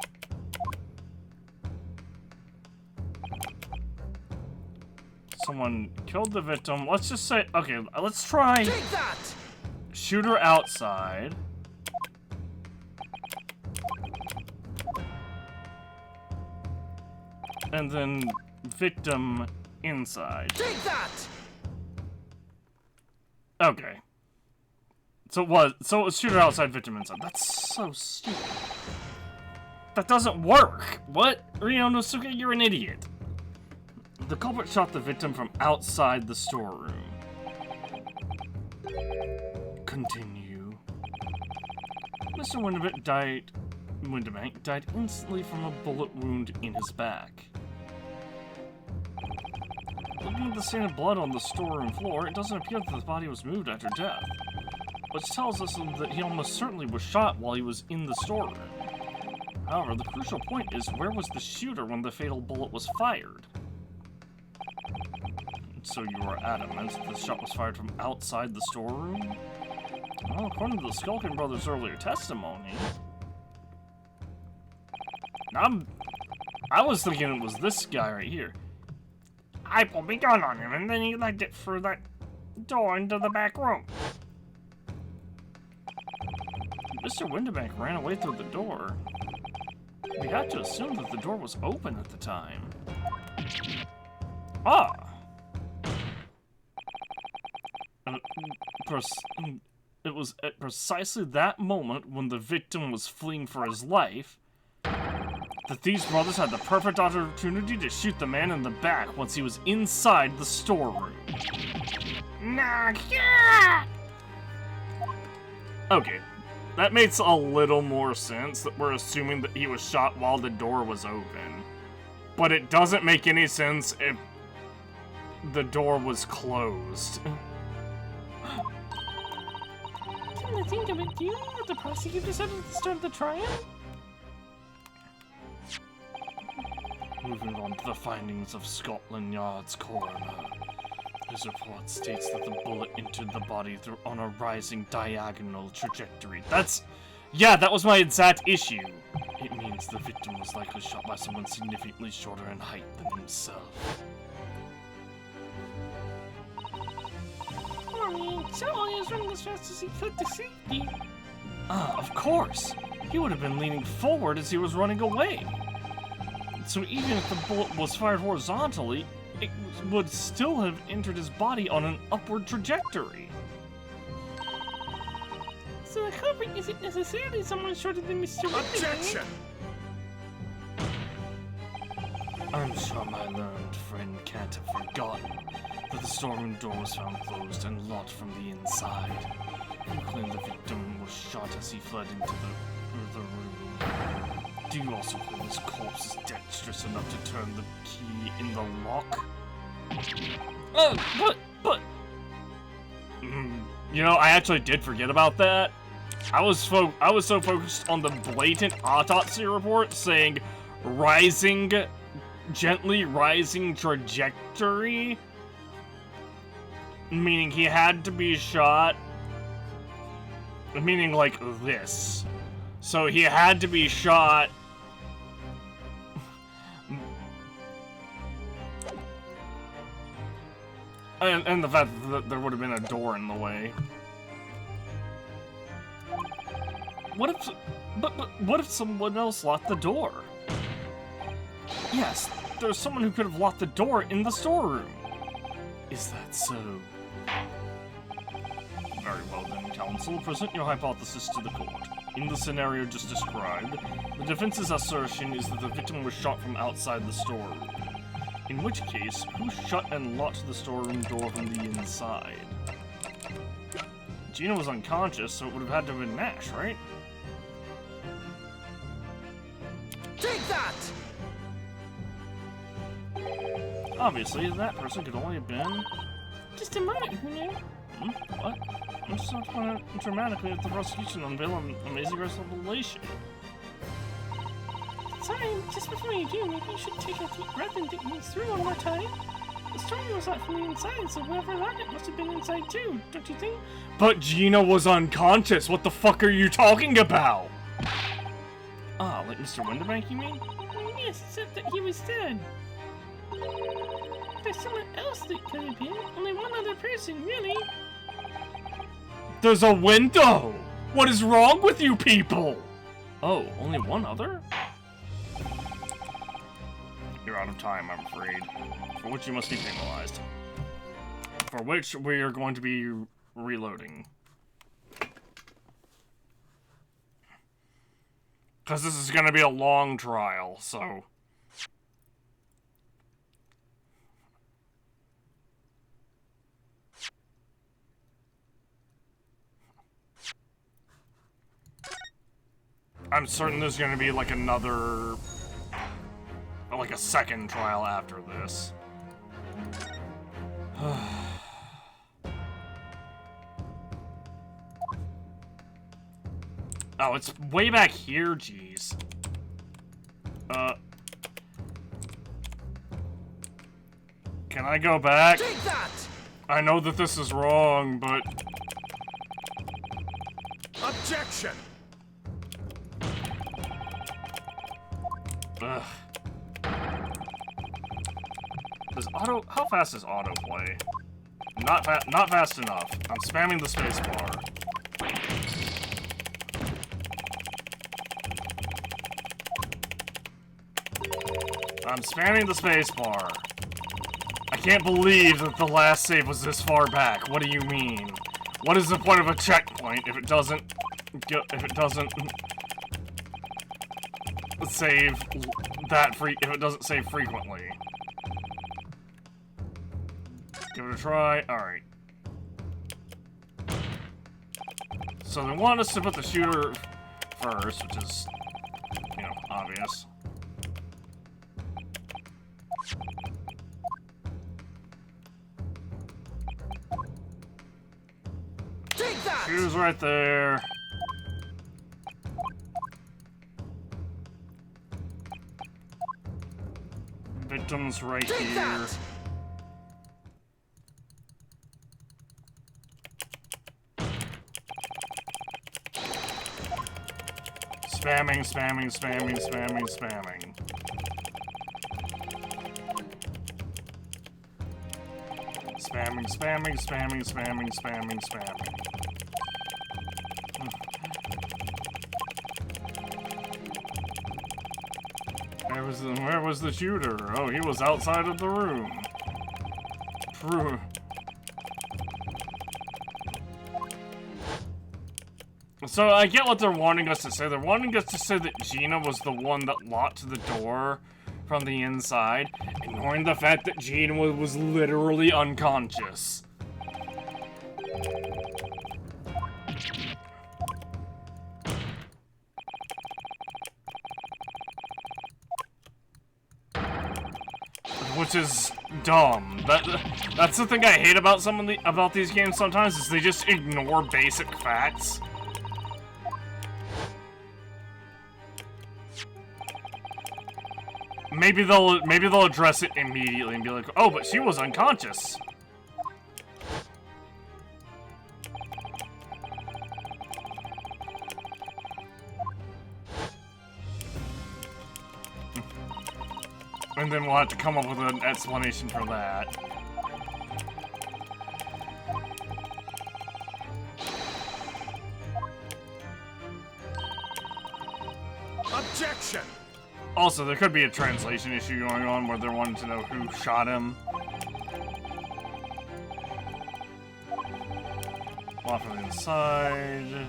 Someone killed the victim. Let's just say, okay, let's try shooter outside. And then victim inside. Take that! Okay. So it was shooter outside, victim inside. That's so stupid. That doesn't work. What? Ryonosuke, you're an idiot. The culprit shot the victim from outside the storeroom. Continue. Mr. Windebank died instantly from a bullet wound in his back. Looking at the stain of blood on the storeroom floor, it doesn't appear that the body was moved after death, which tells us that he almost certainly was shot while he was in the storeroom. However, the crucial point is, where was the shooter when the fatal bullet was fired? So you are adamant the shot was fired from outside the storeroom? Well, according to the Skulkin brothers' earlier testimony... I was thinking it was this guy right here. I pulled my gun on him and then he legged it through that door into the back room. Mr. Winterbank ran away through the door. We have to assume that the door was open at the time. Ah! It was at precisely that moment when the victim was fleeing for his life that these brothers had the perfect opportunity to shoot the man in the back once he was inside the storeroom. Nah, yeah! Okay, that makes a little more sense that we're assuming that he was shot while the door was open. But it doesn't make any sense if the door was closed. Come to think of it, do you know what the prosecutor said at the start of the trial? Moving on to the findings of Scotland Yard's coroner. His report states that the bullet entered the body on a rising diagonal trajectory. Yeah, that was my exact issue. It means the victim was likely shot by someone significantly shorter in height than himself. So he was running as fast as he could to safety. Ah, of course! He would have been leaning forward as he was running away. So even if the bullet was fired horizontally, it would still have entered his body on an upward trajectory. So the culprit isn't necessarily someone shorter than Mr. Winterbank. Objection! I'm sure my learned friend can't have forgotten that the storeroom door was found closed and locked from the inside. You claim the victim was shot as he fled into the room. Do you also claim his corpse is dexterous enough to turn the key in the lock? You know, I actually did forget about that. I was so focused on the blatant autopsy report saying gently rising trajectory, meaning he had to be shot, meaning like this. So he had to be shot and the fact that there would have been a door in the way. What if someone else locked the door? Yes, there's someone who could have locked the door in the storeroom. Is that so? Very well then, counsel. Present your hypothesis to the court. In the scenario just described, the defense's assertion is that the victim was shot from outside the storeroom. In which case, who shut and locked the storeroom door from the inside? Gina was unconscious, so it would have had to have been Nash, right? Take that! Obviously, that person could only have been... Just a moment, who knew? What? I'm just not going to dramatically let the prosecution unveil an amazing revelation. Sorry, just before you do, maybe you should take a deep breath and think things through one more time. The story was locked from the inside, so whoever locked it must have been inside too, don't you think? But Gina was unconscious. What the fuck are you talking about? Ah, like Mr. Winterbank, you mean? Yes, except that he was dead. There's someone else that could have been. Only one other person, really. There's a window! What is wrong with you people? Oh, only one other? You're out of time, I'm afraid. For which you must be penalized. For which we are going to be reloading. Because this is going to be a long trial, so... I'm certain there's going to be like another... like a second trial after this. Oh, it's way back here, jeez. Can I go back? Take that! I know that this is wrong, but... Objection! Ugh. Does auto... How fast is autoplay? Not fast enough. I'm spamming the spacebar. I'm spamming the spacebar. I can't believe that the last save was this far back. What do you mean? What is the point of a checkpoint if it doesn't save if it doesn't save frequently? Give it a try. Alright. So they want us to put the shooter first, which is, you know, obvious. Take that! Shooter's right there. Victim's right Take here. that! Spamming, spamming, spamming, spamming, spamming. Spamming, spamming, spamming, spamming, spamming, spamming. Where was the shooter? Oh, he was outside of the room. So I get what they're wanting us to say. They're wanting us to say that Gina was the one that locked the door from the inside, ignoring the fact that Gina was literally unconscious. Which is dumb. That's the thing I hate about about these games sometimes, is they just ignore basic facts. Maybe they'll address it immediately and be like, "Oh, but she was unconscious." And then we'll have to come up with an explanation for that. Objection! Also, there could be a translation issue going on where they're wanting to know who shot him. Off from the inside.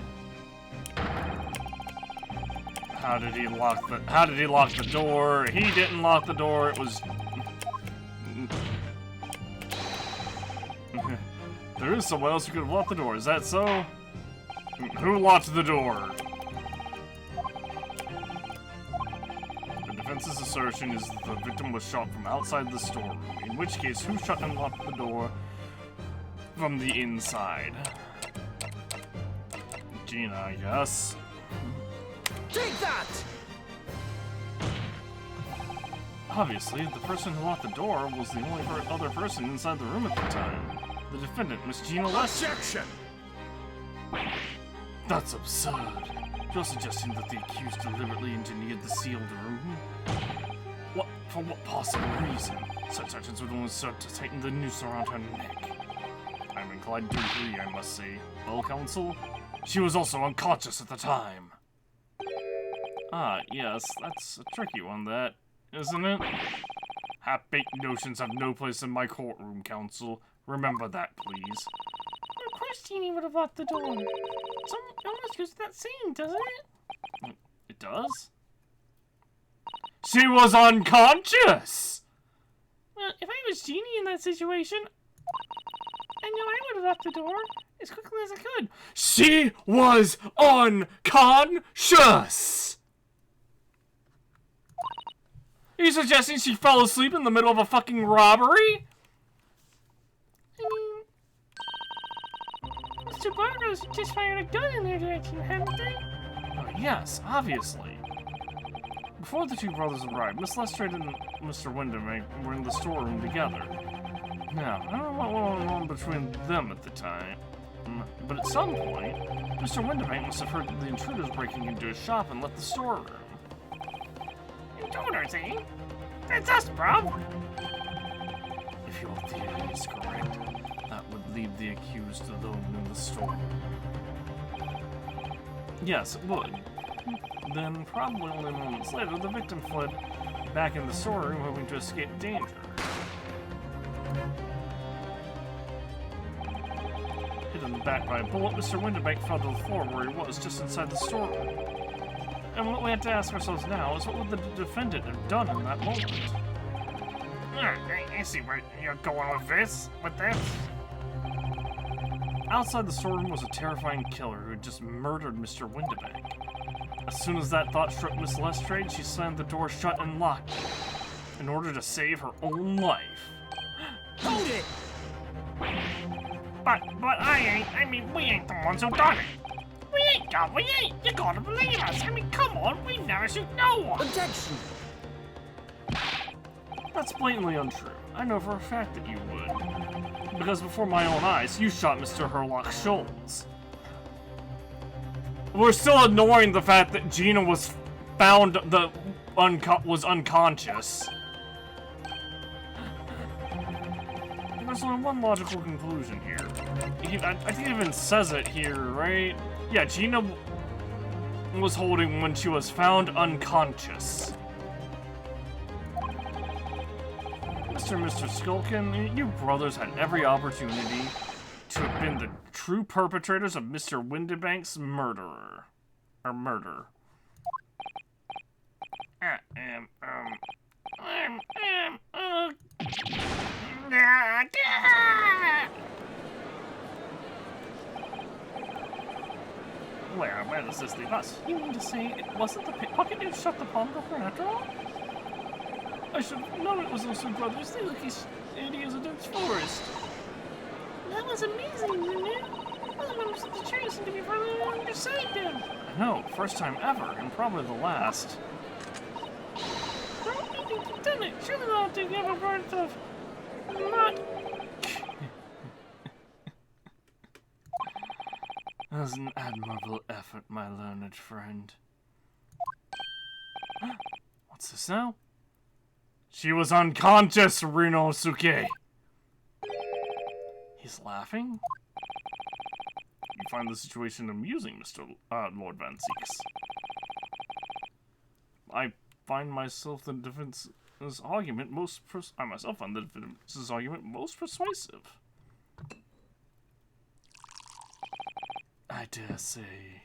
How did he lock the door? He didn't lock the door. It was there is someone else who could have locked the door. Is that so? Who locked the door? The defense's assertion is that the victim was shot from outside the storeroom. In which case, who shut and locked the door from the inside? Gina, I guess. Take that! Obviously, the person who locked the door was the only other person inside the room at the time. The defendant, Miss Gina Lester. Objection! That's absurd. You're suggesting that the accused deliberately engineered the sealed room? For what possible reason? Such actions would only serve to tighten the noose around her neck. I'm inclined to agree, I must say. Well, counsel? She was also unconscious at the time. Ah, yes, that's a tricky one, that, isn't it? Half-baked notions have no place in my courtroom, counsel. Remember that, please. Of course Jeannie would have locked the door. It almost goes without saying, doesn't it? It does? She was unconscious! Well, if I was Jeannie in that situation, I know I would have locked the door as quickly as I could. She was unconscious! Are you suggesting she fell asleep in the middle of a fucking robbery? I mean, Mr. Bargos just fired a gun in their direction, hadn't they? Oh, yes, obviously. Before the two brothers arrived, Miss Lestrade and Mr. Windermere were in the storeroom together. Now, I don't know what went on between them at the time, but at some point, Mr. Windermere must have heard the intruders breaking into his shop and left the storeroom. Intruders, eh? That's us, bro. If your theory is correct, that would leave the accused alone in the store. Yes, it would. Then, probably only moments later, the victim fled back in the storeroom, hoping to escape danger. Hit in the back by a bullet, Mr. Winderbank fell to the floor where he was, just inside the storeroom. And what we have to ask ourselves now is what would the defendant have done in that moment? I see where you're going with this. Outside the storeroom was a terrifying killer who had just murdered Mr. Winderbank. As soon as that thought struck Miss Lestrade, she slammed the door shut and locked it, in order to save her own life. Hold it! But we ain't the ones who done it. We ain't. You gotta believe us. I mean, come on, we never shoot no one. Objection! That's blatantly untrue. I know for a fact that you would. Because before my own eyes, you shot Mr. Herlock Scholes. We're still ignoring the fact that Gina was found was unconscious. There's only one logical conclusion here. I think it even says it here, right? Yeah, Gina was holding when she was found unconscious. Mr. and Mr. Skulkin, you brothers had every opportunity to have been the true perpetrators of Mr. Winderbank's murder. Where does this leave us? You mean to say it wasn't the pickpocket who shot the pawnbroker after all? I should have known it was those two brothers. They look as shady as a dense forest. That was amazing, Luna. All the members of the jury seem to be really on your side then. I know, first time ever, and probably the last. Well, I think you've done it. Surely they'll have to give a verdict of not. That was an admirable effort, my learned friend. What's this now? She was unconscious, Rinosuke! He's laughing? You find the situation amusing, Mr. Lord Van Zeeks. I find myself the defense's argument most I myself find the defense's argument most persuasive. I dare say,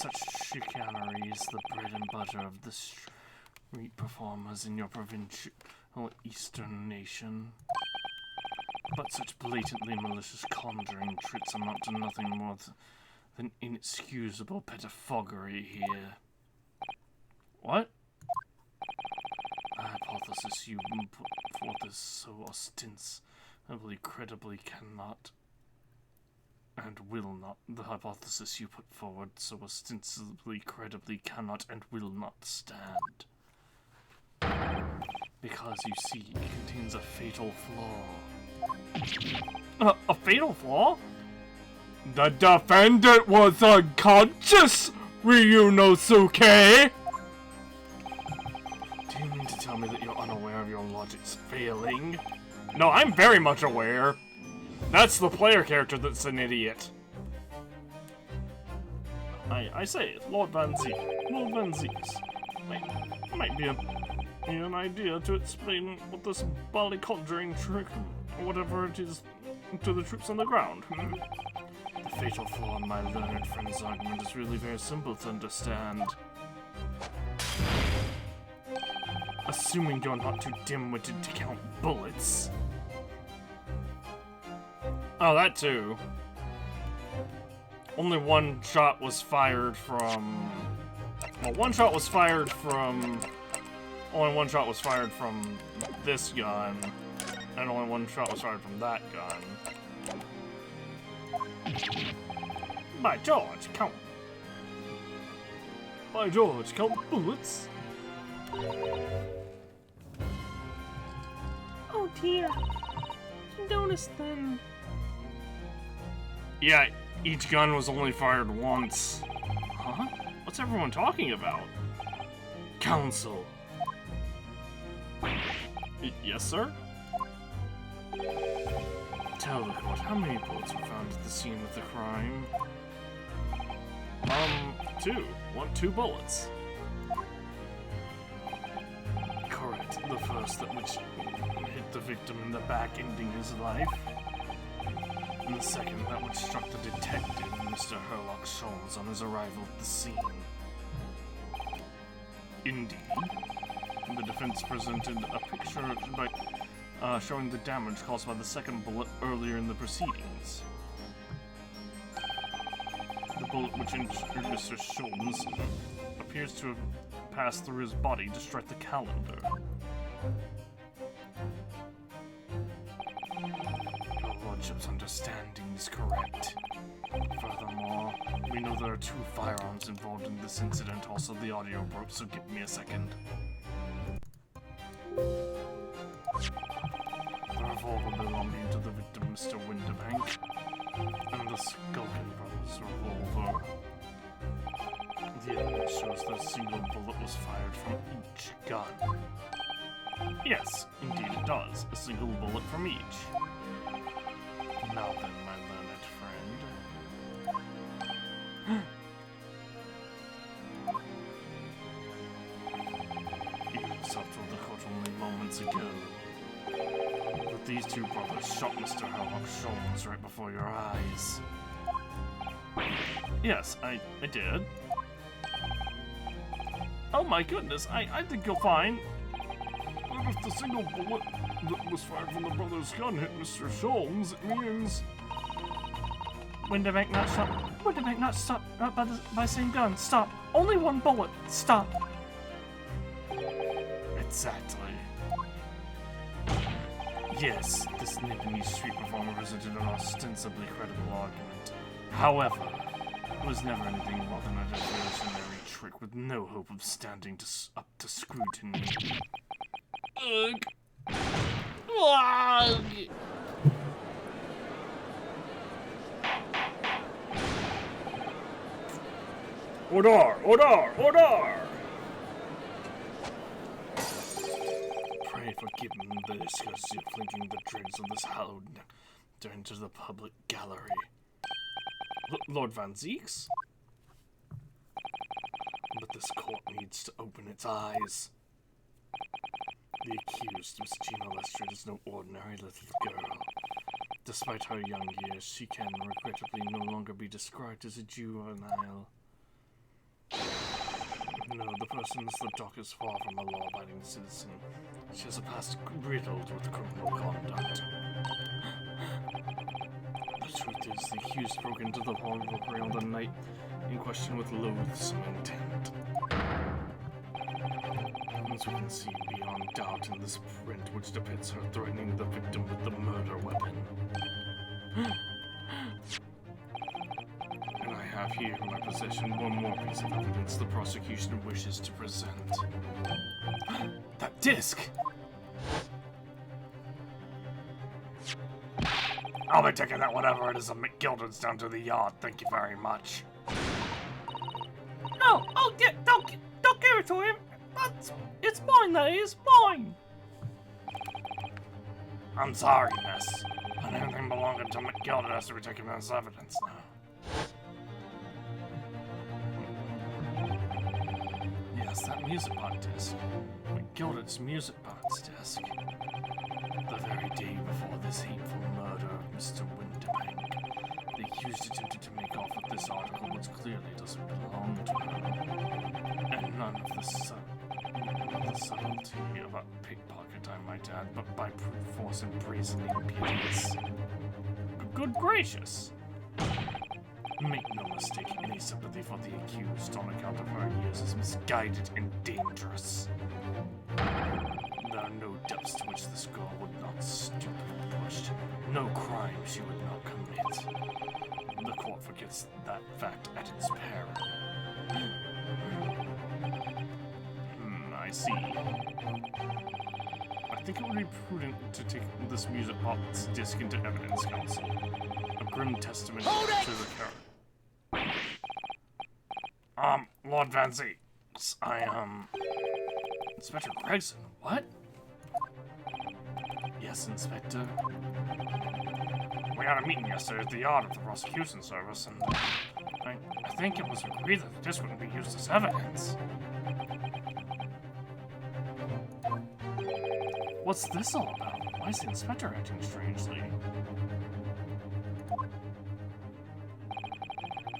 such chicanery is the bread and butter of the street performers in your provincial eastern nation. But such blatantly malicious conjuring tricks amount to nothing more than inexcusable pettifoggery here. What? The hypothesis you put forth is so ostensibly credibly cannot and will not. The hypothesis you put forward so ostensibly credibly cannot and will not stand. Because, you see, it contains a fatal flaw. A fatal flaw? The defendant was unconscious, Ryunosuke! Do you mean to tell me that you're unaware of your logic's failing? No, I'm very much aware. That's the player character that's an idiot. I say it, Lord Van Zeeks. Might be an idea to explain what this bally conjuring trick, or whatever it is, to the troops on the ground. The fatal flaw in my learned friend's argument is really very simple to understand. Assuming you're not too dim-witted to count bullets. Oh, that too. Only one shot was fired from... Well, one shot was fired from... Only one shot was fired from this gun, and only one shot was fired from that gun. By George, count bullets. Oh dear. You noticed then. Yeah, each gun was only fired once. Huh? What's everyone talking about? Council. Yes, sir? Tell the court, how many bullets were found at the scene of the crime? Two. Two bullets. Correct. The first that which hit the victim in the back, ending his life. And the second that which struck the detective, Mr. Herlock Sholmes, on his arrival at the scene. Indeed. The defense presented a picture showing the damage caused by the second bullet earlier in the proceedings. The bullet which injured Mr. Sholmes appears to have passed through his body to strike the calendar. Your Lordship's understanding is correct. Furthermore, we know there are 2 firearms involved in this incident. Also, the audio broke, so give me a second. The revolver belonging to the victim, Mr. Winterbank, and the Skulkin Brothers revolver. The evidence shows that a single bullet was fired from each gun. Yes, indeed it does. A single bullet from each. Now then, my learned friend. You yourself told the court only moments ago that these 2 brothers shot Mr. Herlock Sholmes right before your eyes. Yes, I did. Oh my goodness, I think you'll find that if the single bullet that was fired from the brother's gun hit Mr. Sholmes, it means... Winterbank not shot. Winterbank not shot by same gun. Stop. Only 1 bullet. Stop. Exactly. Yes, this Nipponese street performer presented an ostensibly credible argument. However, it was never anything more than a diversionary trick with no hope of standing up to scrutiny. Ugh. Ugh. Order! Order! Order! Pray forgive me the discourtesy of flinging the dregs of this hallowed nectar into the public gallery. Lord Van Zeeks? But this court needs to open its eyes. The accused, Miss Gina Lestrade, is no ordinary little girl. Despite her young years, she can regrettably no longer be described as a juvenile. No, the person is the dock is far from a law-abiding citizen. She has a past riddled with criminal conduct. The truth is, the accused broke into the hall robbery on the night in question with loathsome intent. As we can see beyond doubt in this print which depicts her threatening the victim with the murder weapon. And I have here in my possession one more piece of evidence the prosecution wishes to present. That disc! I'll be taking that whatever it is of McGilden's down to the yard. Thank you very much. No! Oh, don't give it to him! It's mine, that is! Mine! I'm sorry, miss. And anything belonging to McGilden has to be taken as evidence now. Yes, that music box disc. McGilden's music box disc. The very day before this hateful murder of Mr. Winterbank, the accused attempted to make off with this article which clearly doesn't belong to her. And none of the subtlety of a pickpocket, I might add, but by brute force and brazen impudence. Good gracious! Make no mistake, any sympathy for the accused on account of her years is misguided and dangerous. There are no depths to which this girl would not stoop and push, no crime she would not commit. The court forgets that fact at its peril. I I see. I think it would be prudent to take this music box disc into evidence council. A grim testament to the character. Lord Van Zee, Inspector Gregson, what? Yes, Inspector. we had a meeting yesterday at the yard of the prosecution service, and I think it was agreed that this wouldn't be used as evidence. What's this all about? Why is the inspector acting strangely?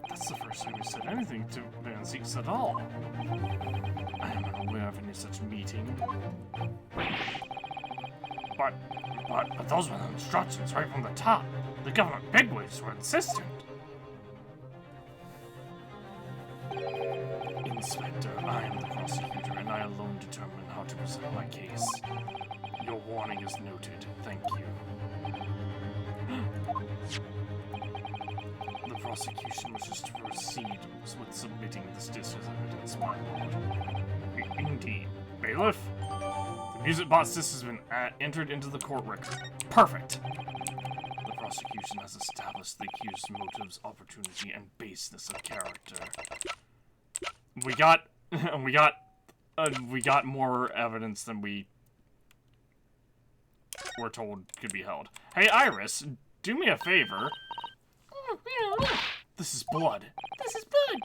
That's the first time he said anything to Van Zeeks at all. I am unaware of any such meeting. But those were the instructions right from the top. The government bigwigs were insistent. Inspector, I am the prosecutor, and I alone determine how to present my case. Your warning is noted. Thank you. The prosecution wishes to proceed with submitting this disc as evidence, my lord. Indeed. Bailiff? The music box disc has been entered into the court record. Perfect! The prosecution has established the accused's motives, opportunity, and baseness of character. We got more evidence than we were told could be held. Hey, Iris, do me a favor. Oh, yeah, This is blood. this is blood.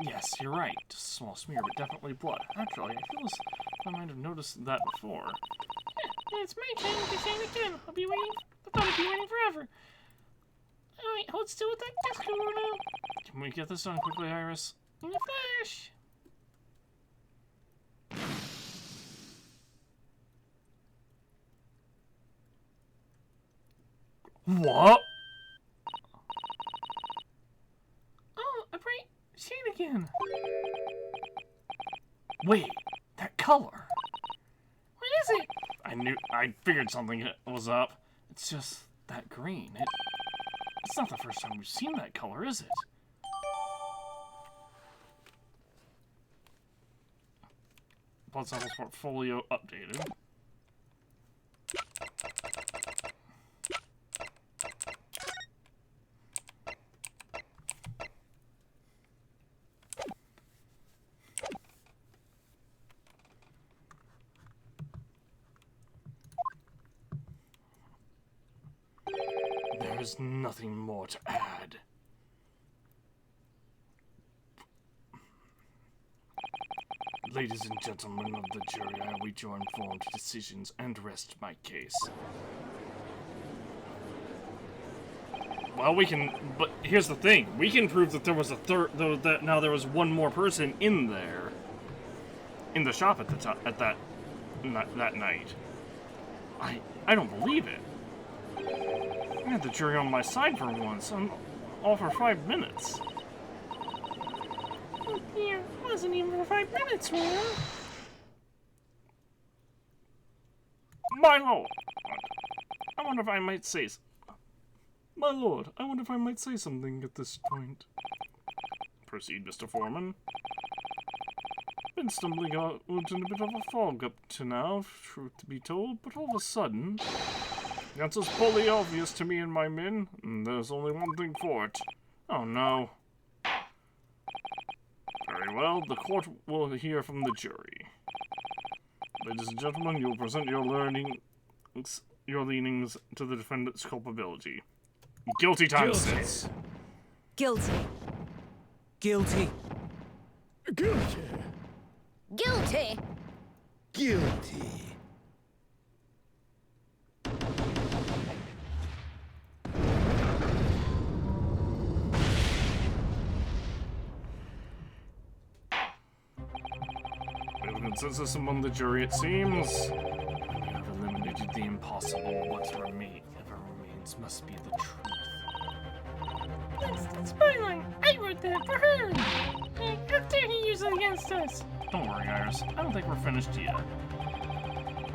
Yes, you're right. Just a small smear, but definitely blood. Actually, I feel as if I might have noticed that before. Yeah, it's my turn to say it again. I'll be waiting. I thought I'd be waiting forever. Alright, hold still with that disc for now. Can we get this done quickly, Iris? In a flash. What? Oh, a bright shade again. Wait, that color. What is it? I figured something was up. It's just that green. It's not the first time we've seen that color, is it? Blood samples portfolio updated. There is nothing more to add. Ladies and gentlemen of the jury, I await your informed decisions and rest my case. Well, we can, but here's the thing: we can prove that there was a that now there was one more person in there, in the shop at that night. I don't believe it. I had the jury on my side for once. I'm all for 5 minutes. Oh dear, it wasn't even for 5 minutes, man. My lord, I wonder if I might say. My lord, I wonder if I might say something at this point. Proceed, Mr. Foreman. Been stumbling out in a bit of a fog up to now, truth to be told, but all of a sudden, the answer's fully obvious to me and my men, and there's only one thing for it. Oh no. Very well, the court will hear from the jury. Ladies and gentlemen, you'll present your leanings to the defendant's culpability. Guilty times 6. Guilty. Guilty. Guilty. Guilty. Guilty. We have a consensus among the jury, it seems. We have eliminated the impossible. What ever remains must be the truth. That's my line. I wrote that for her. How dare he use it against us? Don't worry, Iris. I don't think we're finished yet.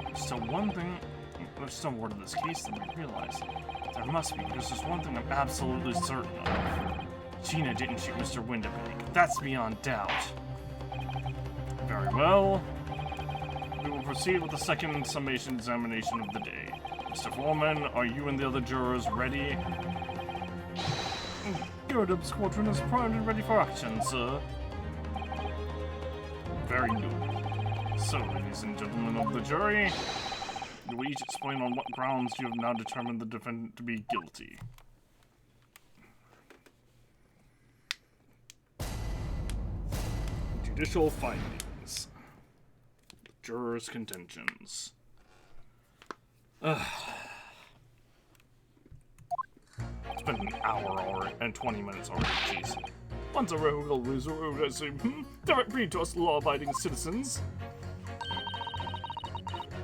There's still one thing. There's still more to this case than we realize. There must be, because there's one thing I'm absolutely certain of. Gina didn't shoot Mr. Windibank. That's beyond doubt. Very well. We will proceed with the second summation examination of the day. Mr. Foreman, are you and the other jurors ready? Gird up squadron is primed and ready for action, sir. Very good. So, ladies and gentlemen of the jury, you will each explain on what grounds you have now determined the defendant to be guilty. Judicial findings. The jurors' contentions. It's been an hour and 20 minutes already, jeez. Once a rogue, always a rogue, I say. Direct breed to us law-abiding citizens.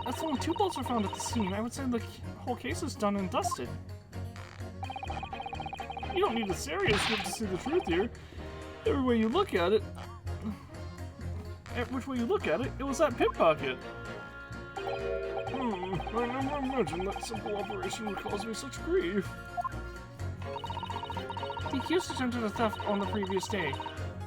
As only 2 bolts were found at the scene, I would say the whole case is done and dusted. You don't need a serious script to see the truth here. Every way you look at it, which way you look at it, it was that pickpocket. I never imagined that simple operation would cause me such grief. The accused attempted a theft on the previous day.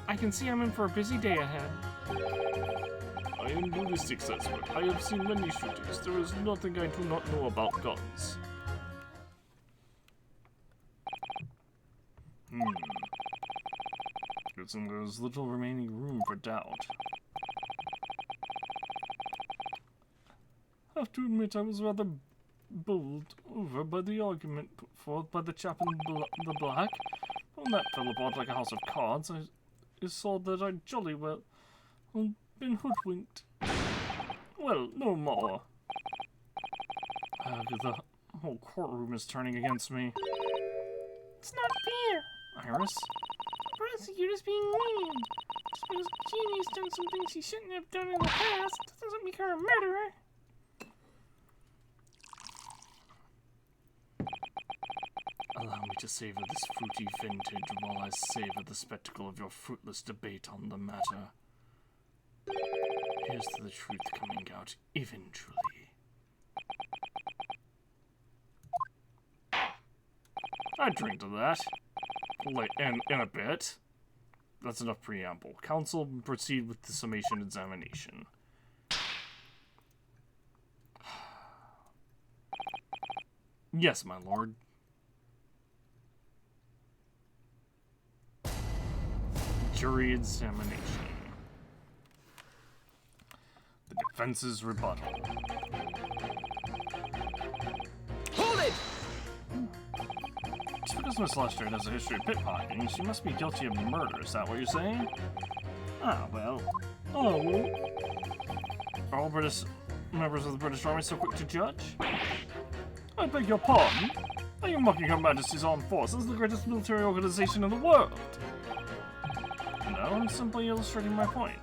I can see I'm in for a busy day ahead. I am ballistics expert. I have seen many shootings. There is nothing I do not know about guns. Guessing there's little remaining room for doubt. I have to admit I was rather bowled over by the argument put forth by the chap in the black. When that fell apart like a house of cards, I saw that I'd jolly well been hoodwinked. Well, no more. The whole courtroom is turning against me. It's not fair. Iris? Prosecutor's being mean. Just because Jeannie's done some things she shouldn't have done in the past doesn't make her a murderer. Allow me to savor this fruity vintage while I savor the spectacle of your fruitless debate on the matter. Here's to the truth coming out eventually. I drink to that. In a bit. That's enough preamble. Counsel, proceed with the summation examination. Yes, my lord. Jury examination. The defense's rebuttal. Hold it! Just because Miss Lestrade has a history of pickpocketing, she must be guilty of murder. Is that what you're saying? Ah, well. Oh, well. Are all British members of the British Army so quick to judge? I beg your pardon? Are you mocking Her Majesty's Armed Forces, the greatest military organization in the world? No, I'm simply illustrating my point.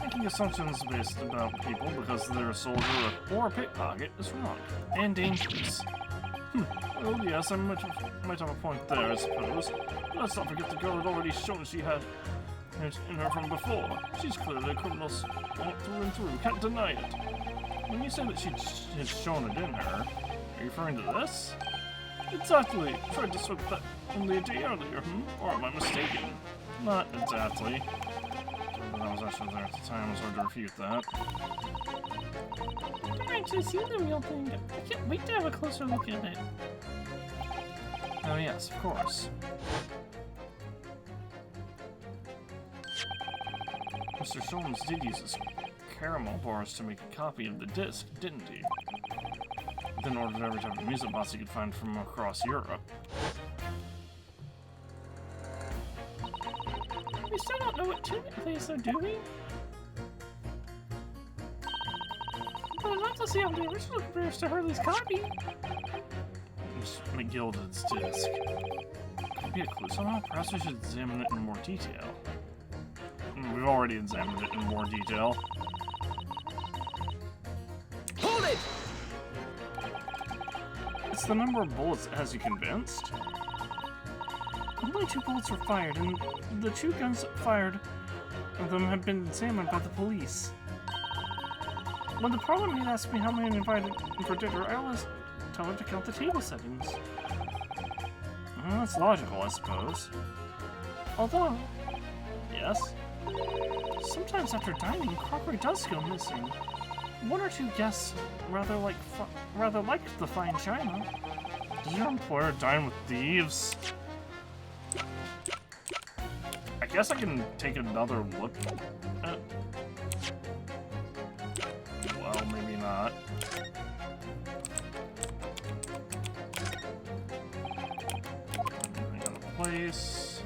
Making assumptions based about people because they're a soldier or a pickpocket is wrong and dangerous. Well, yes, I might have a point there, I suppose. But let's not forget the girl had already shown she had it in her from before. She's clearly a criminal through and through, can't deny it. When you say that she has shown it in her, are you referring to this? Exactly. Tried to slip that only a day earlier, Or am I mistaken? Not exactly. But I was actually there at the time, it was hard to refute that. I've actually seen the real thing. I can't wait to have a closer look at it. Oh yes, of course. Mr. Sholmes did use his caramel bars to make a copy of the disc, didn't he? Then ordered every type of music box he could find from across Europe. We still don't know what tune it plays though, do we? But I'd love to see how the original compares to Hurley's copy. Miss McGilded's disc. Could be a clue somehow. Perhaps we should examine it in more detail. We've already examined it in more detail. Hold it! It's the number of bullets that has you convinced. Only 2 bullets were fired, and the 2 guns fired of them have been examined by the police. When the parliament had asked me how many invited for dinner, I always tell her to count the table settings. Well, that's logical, I suppose. Although, Yes? Sometimes after dining, crockery does go missing. One or two guests rather like the fine china. Did your employer dine with thieves? I guess I can take another look at... Well, maybe not. Anything on the place.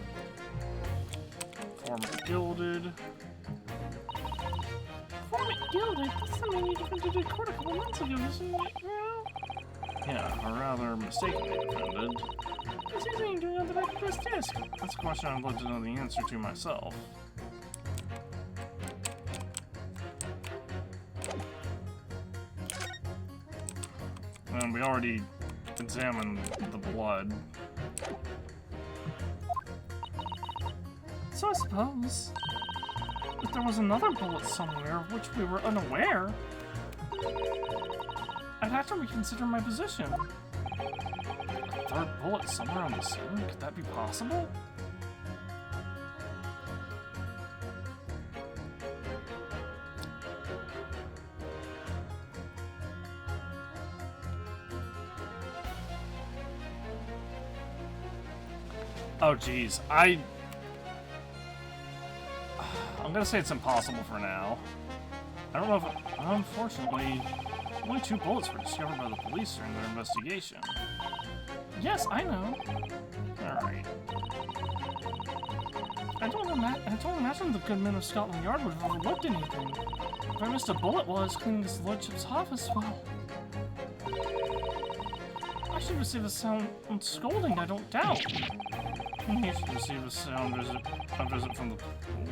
Former gilded. Format gilded? That's the menu defended in court a couple months ago, isn't it? Well, Yeah, or rather mistakenly defended. what's he saying doing on the back of this disc? That's a question I'd love to know the answer to myself. And we already examined the blood. So I suppose, if there was another bullet somewhere of which we were unaware, I'd have to reconsider my position. A third bullet somewhere on the scene? Could that be possible? Oh geez, I'm gonna say it's impossible for now. I don't know if... Unfortunately, only 2 bullets were discovered by the police during their investigation. Yes, I know. Alright. I don't imagine the good men of Scotland Yard would have overlooked anything. If I missed a bullet while I was cleaning his lordship's office, well... I should receive a sound scolding, I don't doubt. He should receive a visit from the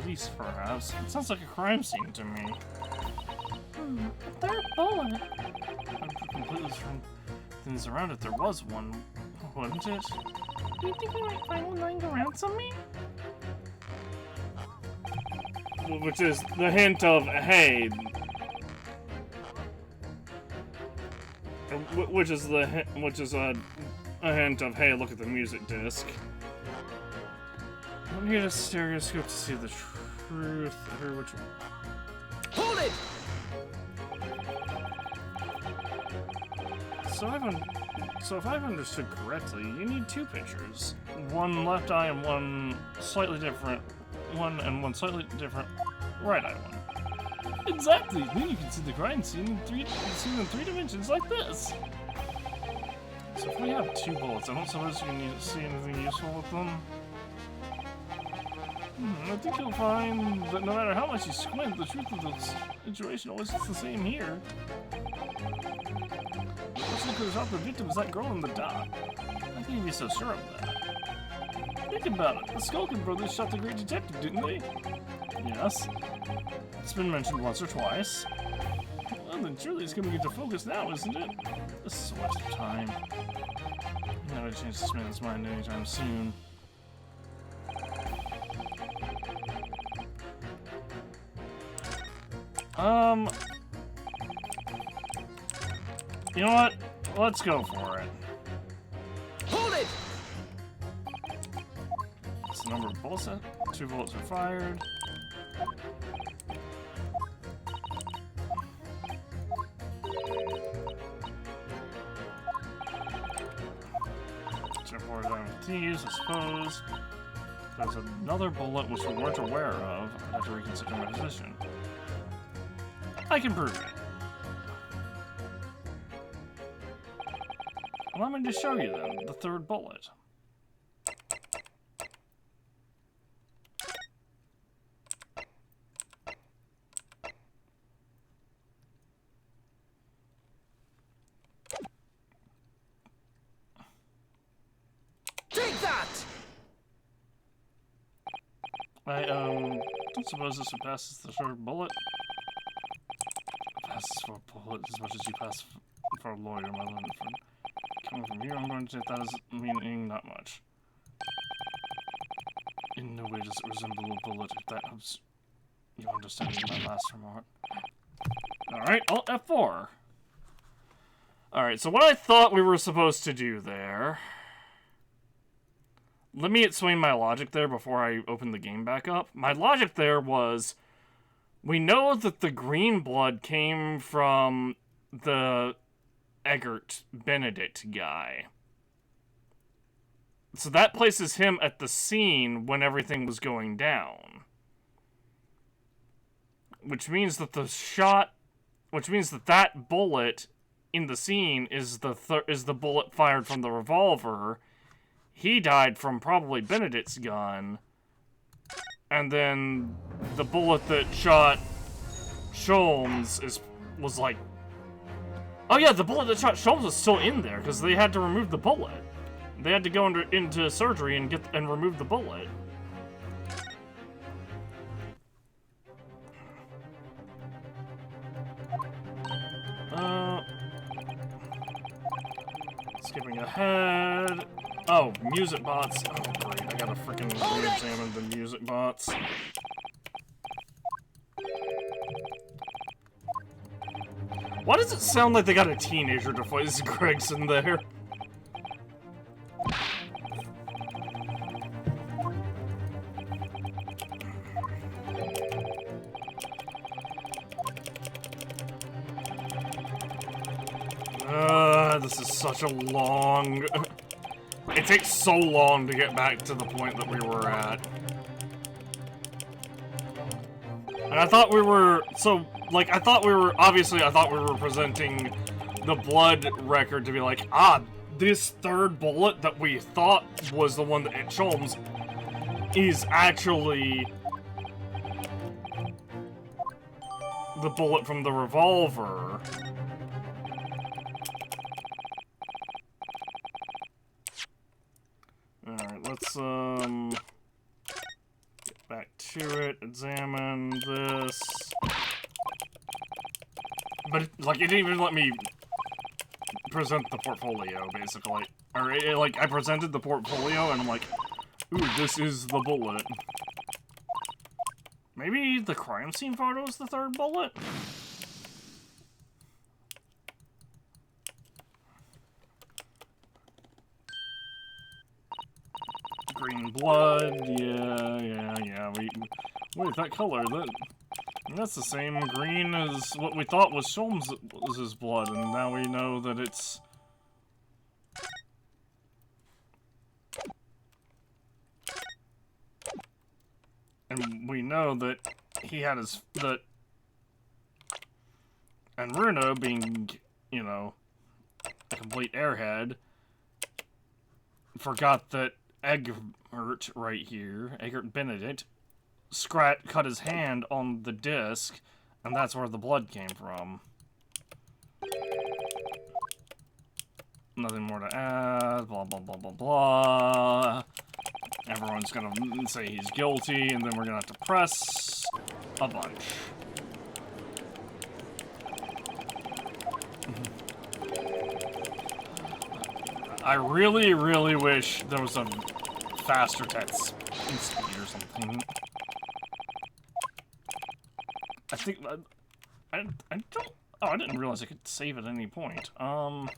police, perhaps. It sounds like a crime scene to me. A third bullet. I'm completely from things around it. There was one, wasn't it? Do you think we might find one lying to ransom me? Which is the hint of, hey... Which is a hint of, hey, look at the music disc. I need a stereoscope to see the truth. Which one? Hold it! So if I've understood correctly, you need 2 pictures. One left eye and one slightly different right eye one. Exactly. Then you can see the crime scene in 3 dimensions like this. So if we have 2 bullets, I don't suppose you need to see anything useful with them. I think you'll find that no matter how much you squint, the truth of the situation always is the same here. Looks like who shot the victim is that girl in the dock. How can you be so sure of that? Think about it. The Skulkin brothers shot the great detective, didn't they? Yes. It's been mentioned once or twice. Well, then surely it's coming into focus now, isn't it? This is a waste of time. I'm not gonna change this man's mind anytime soon. You know what? Let's go for it. Hold it! It's the number of bullets. 2 bullets are fired. Check more down with these, I suppose. There's another bullet which we weren't aware of. I'd have to reconsider my position. I can prove it. Allow me to show you then the 3rd bullet. Take that! I don't suppose this would pass as the 3rd bullet. Passes for a bullet as much as you pass for a lawyer, my learned friend. Coming from here, I'm going to take that as meaning not much. In no way does it resemble a bullet, if that helps you understand my last remark. Alright, Alt F4. Alright, so what I thought we were supposed to do there... Let me explain my logic there before I open the game back up. My logic there was We know that the green blood came from the Eggert Benedict guy. So that places him at the scene when everything was going down. Which means that that bullet in the scene is the bullet fired from the revolver. He died from probably Benedict's gun. And then the bullet that shot Sholmes was like... Oh yeah, the bullet that shot Sholmes was still in there, because they had to remove the bullet. They had to go into surgery and remove the bullet. Skipping ahead. Oh, music bots. Oh, great. I gotta freaking re-examine the music bots. Why does it sound like they got a teenager to voice Gregson there? This is such a long... It takes so long to get back to the point that we were at. And I thought we were... Obviously, I thought we were presenting the blood record to be like, this third bullet that we thought was the one that hit Sholmes is actually the bullet from the revolver. Alright, let's, get back to it, examine this. But, it didn't even let me present the portfolio, basically. Or, I presented the portfolio, and I'm like, ooh, this is the bullet. Maybe the crime scene photo is the third bullet? Green blood, yeah. Wait, that color, that's the same green as what we thought was Sholmes' blood, and now we know that it's... And we know that he had and Bruno, being, a complete airhead, forgot that Eggert right here, Eggert Benedict, cut his hand on the disc, and that's where the blood came from. Nothing more to add, blah, blah, blah, blah, blah. Everyone's gonna say he's guilty, and then we're gonna have to press a bunch. I really, really wish there was a faster text speed or something. I think I don't. Oh, I didn't realize I could save at any point. I'm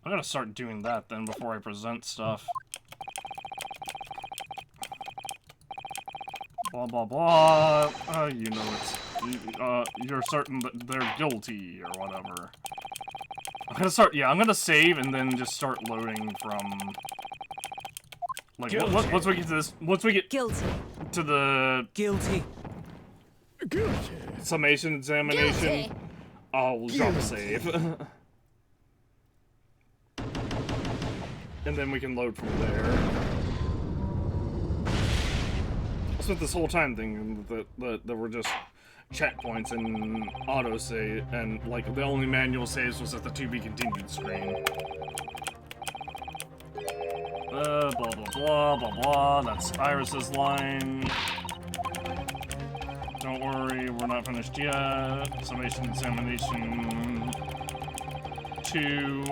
gonna start doing that then before I present stuff. Blah blah blah. You know you're certain that they're guilty or whatever. I'm gonna start. Yeah, I'm gonna save and then just start loading from. Like once we get to this, once we get Guilty. to the Guilty. Guilty. summation examination, Guilty. I'll drop a save. And then we can load from there. I spent this whole time thinking that there were just checkpoints and autosave, and like the only manual saves was at the to be continued screen. Blah blah blah blah blah. That's Iris's line. Don't worry, we're not finished yet. Summation examination 2.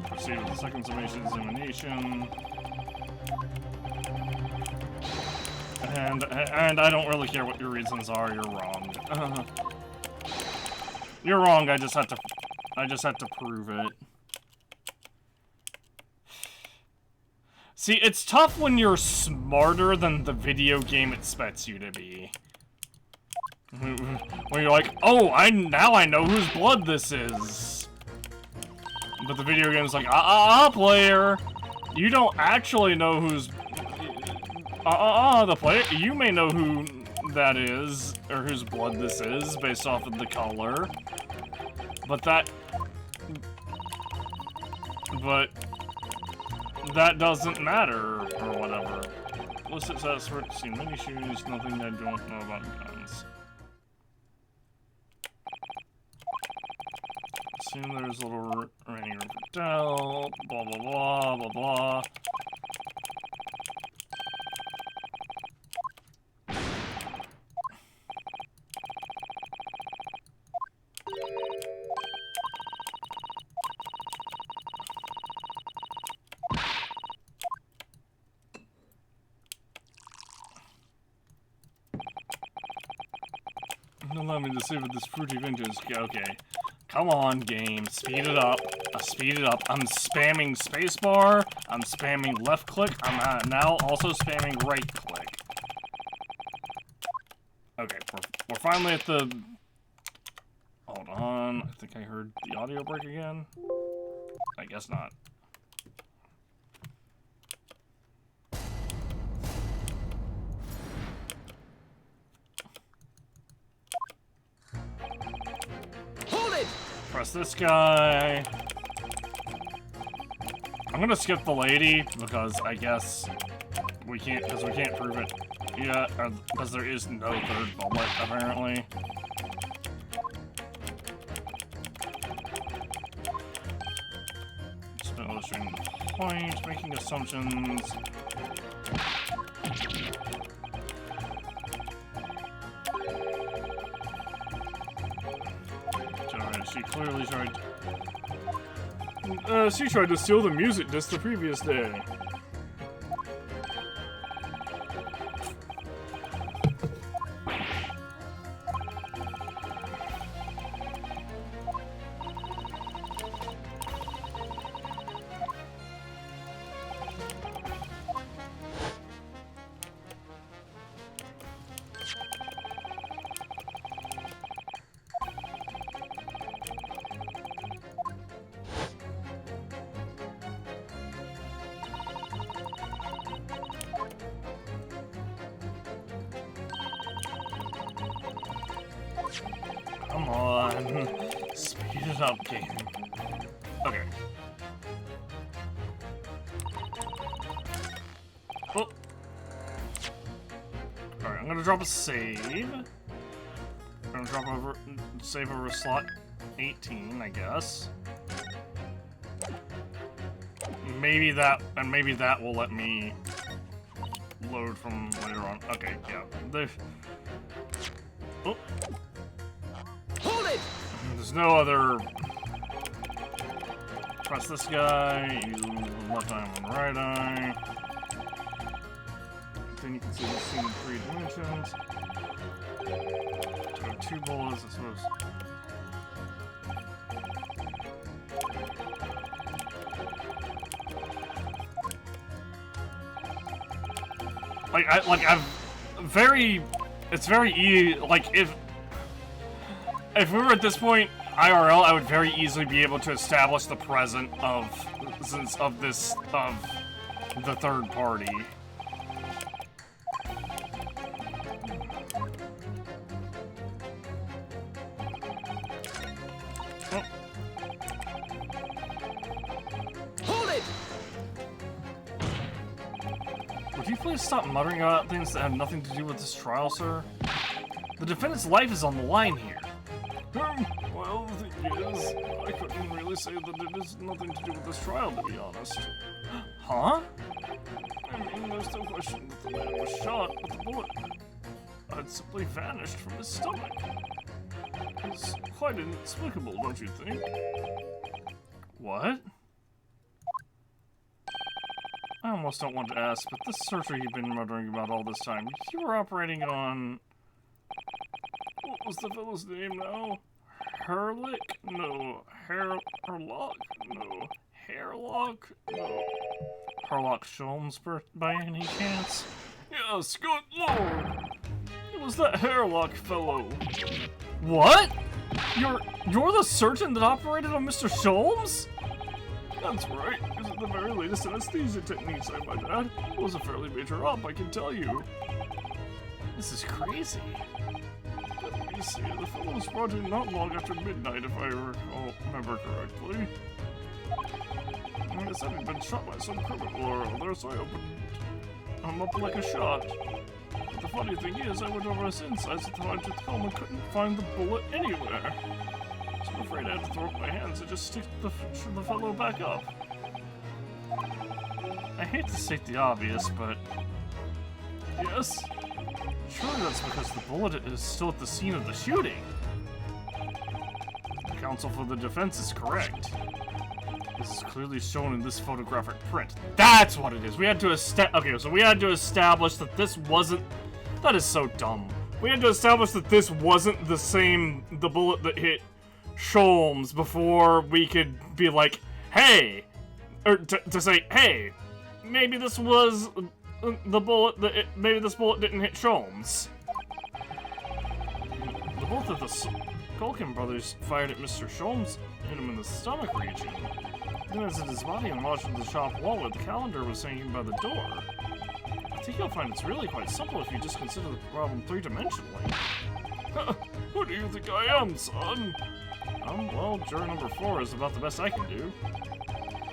Proceed with the second summation examination. And I don't really care what your reasons are. You're wrong. You're wrong. I just had to prove it. See, it's tough when you're smarter than the video game expects you to be. When you're like, oh, now I know whose blood this is. But the video game's like, player. You don't actually know who's... the player. You may know who that is, or whose blood this is, based off of the color. But that doesn't matter, or whatever. Illicit sets for seen many shoes, nothing I don't know about guns. Assume there's a little remaining room for Dell, blah blah blah, blah blah. Don't allow me to save with this fruity vintage. Okay. Come on, game. Speed it up. Speed it up. I'm spamming spacebar. I'm spamming left click. I'm now also spamming right click. Okay, we're finally at the... Hold on. I think I heard the audio break again. I guess not. Press this guy. I'm gonna skip the lady because I guess we can't prove it yet, because there is no third bullet apparently. Just illustrating the point, making assumptions. She clearly tried. She tried to steal the music disc the previous day. Come on. Speed it up, game. Okay. Oh. Alright, I'm gonna drop a save. I'm gonna drop over save over slot 18, I guess. Maybe that will let me load from later on. Okay, yeah. Oh. There's no other. Press this guy. Use left eye and right eye. Then you can see the scene in 3 dimensions. So 2 bullets, I suppose. It's very easy. Like if we were at this point IRL, I would very easily be able to establish the presence of the third party. Oh. Hold it! Would you please stop muttering about things that have nothing to do with this trial, sir? The defendant's life is on the line here. Well, the thing is, I couldn't really say that it has nothing to do with this trial, to be honest. Huh? I mean, there's no question that the man was shot, but the bullet had simply vanished from his stomach. It's quite inexplicable, don't you think? What? I almost don't want to ask, but this searcher you've been muttering about all this time, you were operating on... What was the fellow's name now? Herlick? No. Herlock? No. Hairlock? No. Herlock Sholmes by any chance? Yes, good lord! It was that Hairlock fellow. What? You're the surgeon that operated on Mr. Sholmes? That's right. Using the very latest anesthesia techniques, I might add. It was a fairly major op, I can tell you. This is crazy. You see, the fellow was brought in not long after midnight, if I remember correctly. I guess I'd been shot by some criminal or other, so I opened him up like a shot. But the funny thing is, I went over his insides at the fine-tooth comb and couldn't find the bullet anywhere. So I'm afraid I had to throw up my hands and just stick the fellow back up. I hate to state the obvious, but... Yes? Surely that's because the bullet is still at the scene of the shooting. The counsel for the defense is correct. This is clearly shown in this photographic print. That's what it is. We had to establish that this wasn't... That is so dumb. We had to establish that this wasn't the bullet that hit Sholmes before we could be like, hey! Or to say, hey, maybe this was the bullet that... maybe this bullet didn't hit Sholmes. The both of the Culkin brothers fired at Mr. Sholmes, hit him in the stomach region. Then as his body and lodged in the shop wall where the calendar was hanging by the door. I think you'll find it's really quite simple if you just consider the problem three-dimensionally. Who do you think I am, son? Well, juror number 4 is about the best I can do.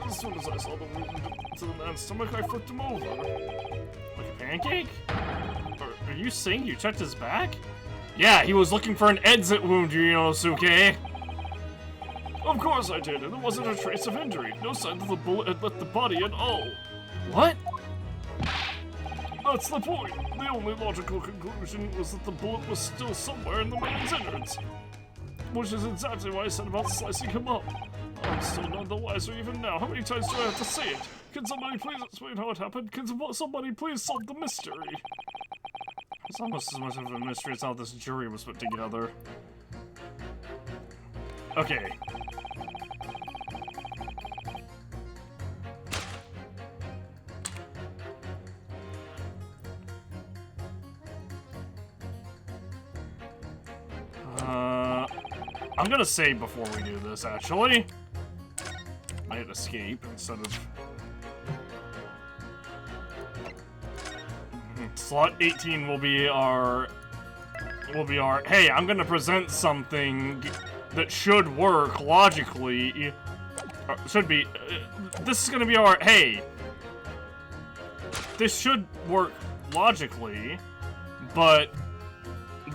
As soon as I saw the wound to the man's stomach, I flipped him over. Like a pancake? Are you saying you checked his back? Yeah, he was looking for an exit wound, Yunosuke. Of course I did, and there wasn't a trace of injury. No sign that the bullet had left the body at all. What? That's the point. The only logical conclusion was that the bullet was still somewhere in the man's innards. Which is exactly why I said about slicing him up. I'm still none the wiser even now. How many times do I have to say it? Can somebody please explain how it happened? Can somebody please solve the mystery? It's almost as much of a mystery as how this jury was put together. Okay. I'm gonna save before we do this, actually. I hit escape instead of... Slot 18 will be our... Hey, I'm gonna present something that should work logically. Should be... this is gonna be our... Hey! This should work logically, but...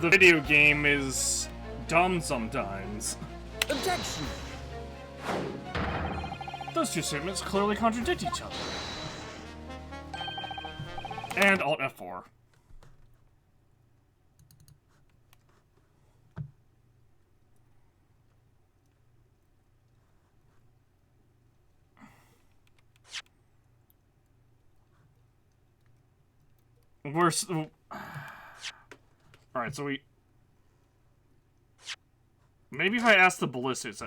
the video game is... dumb sometimes. Objection! Those two statements clearly contradict each other. And Alt F4. Alright, so we... Maybe if I ask the ballistics,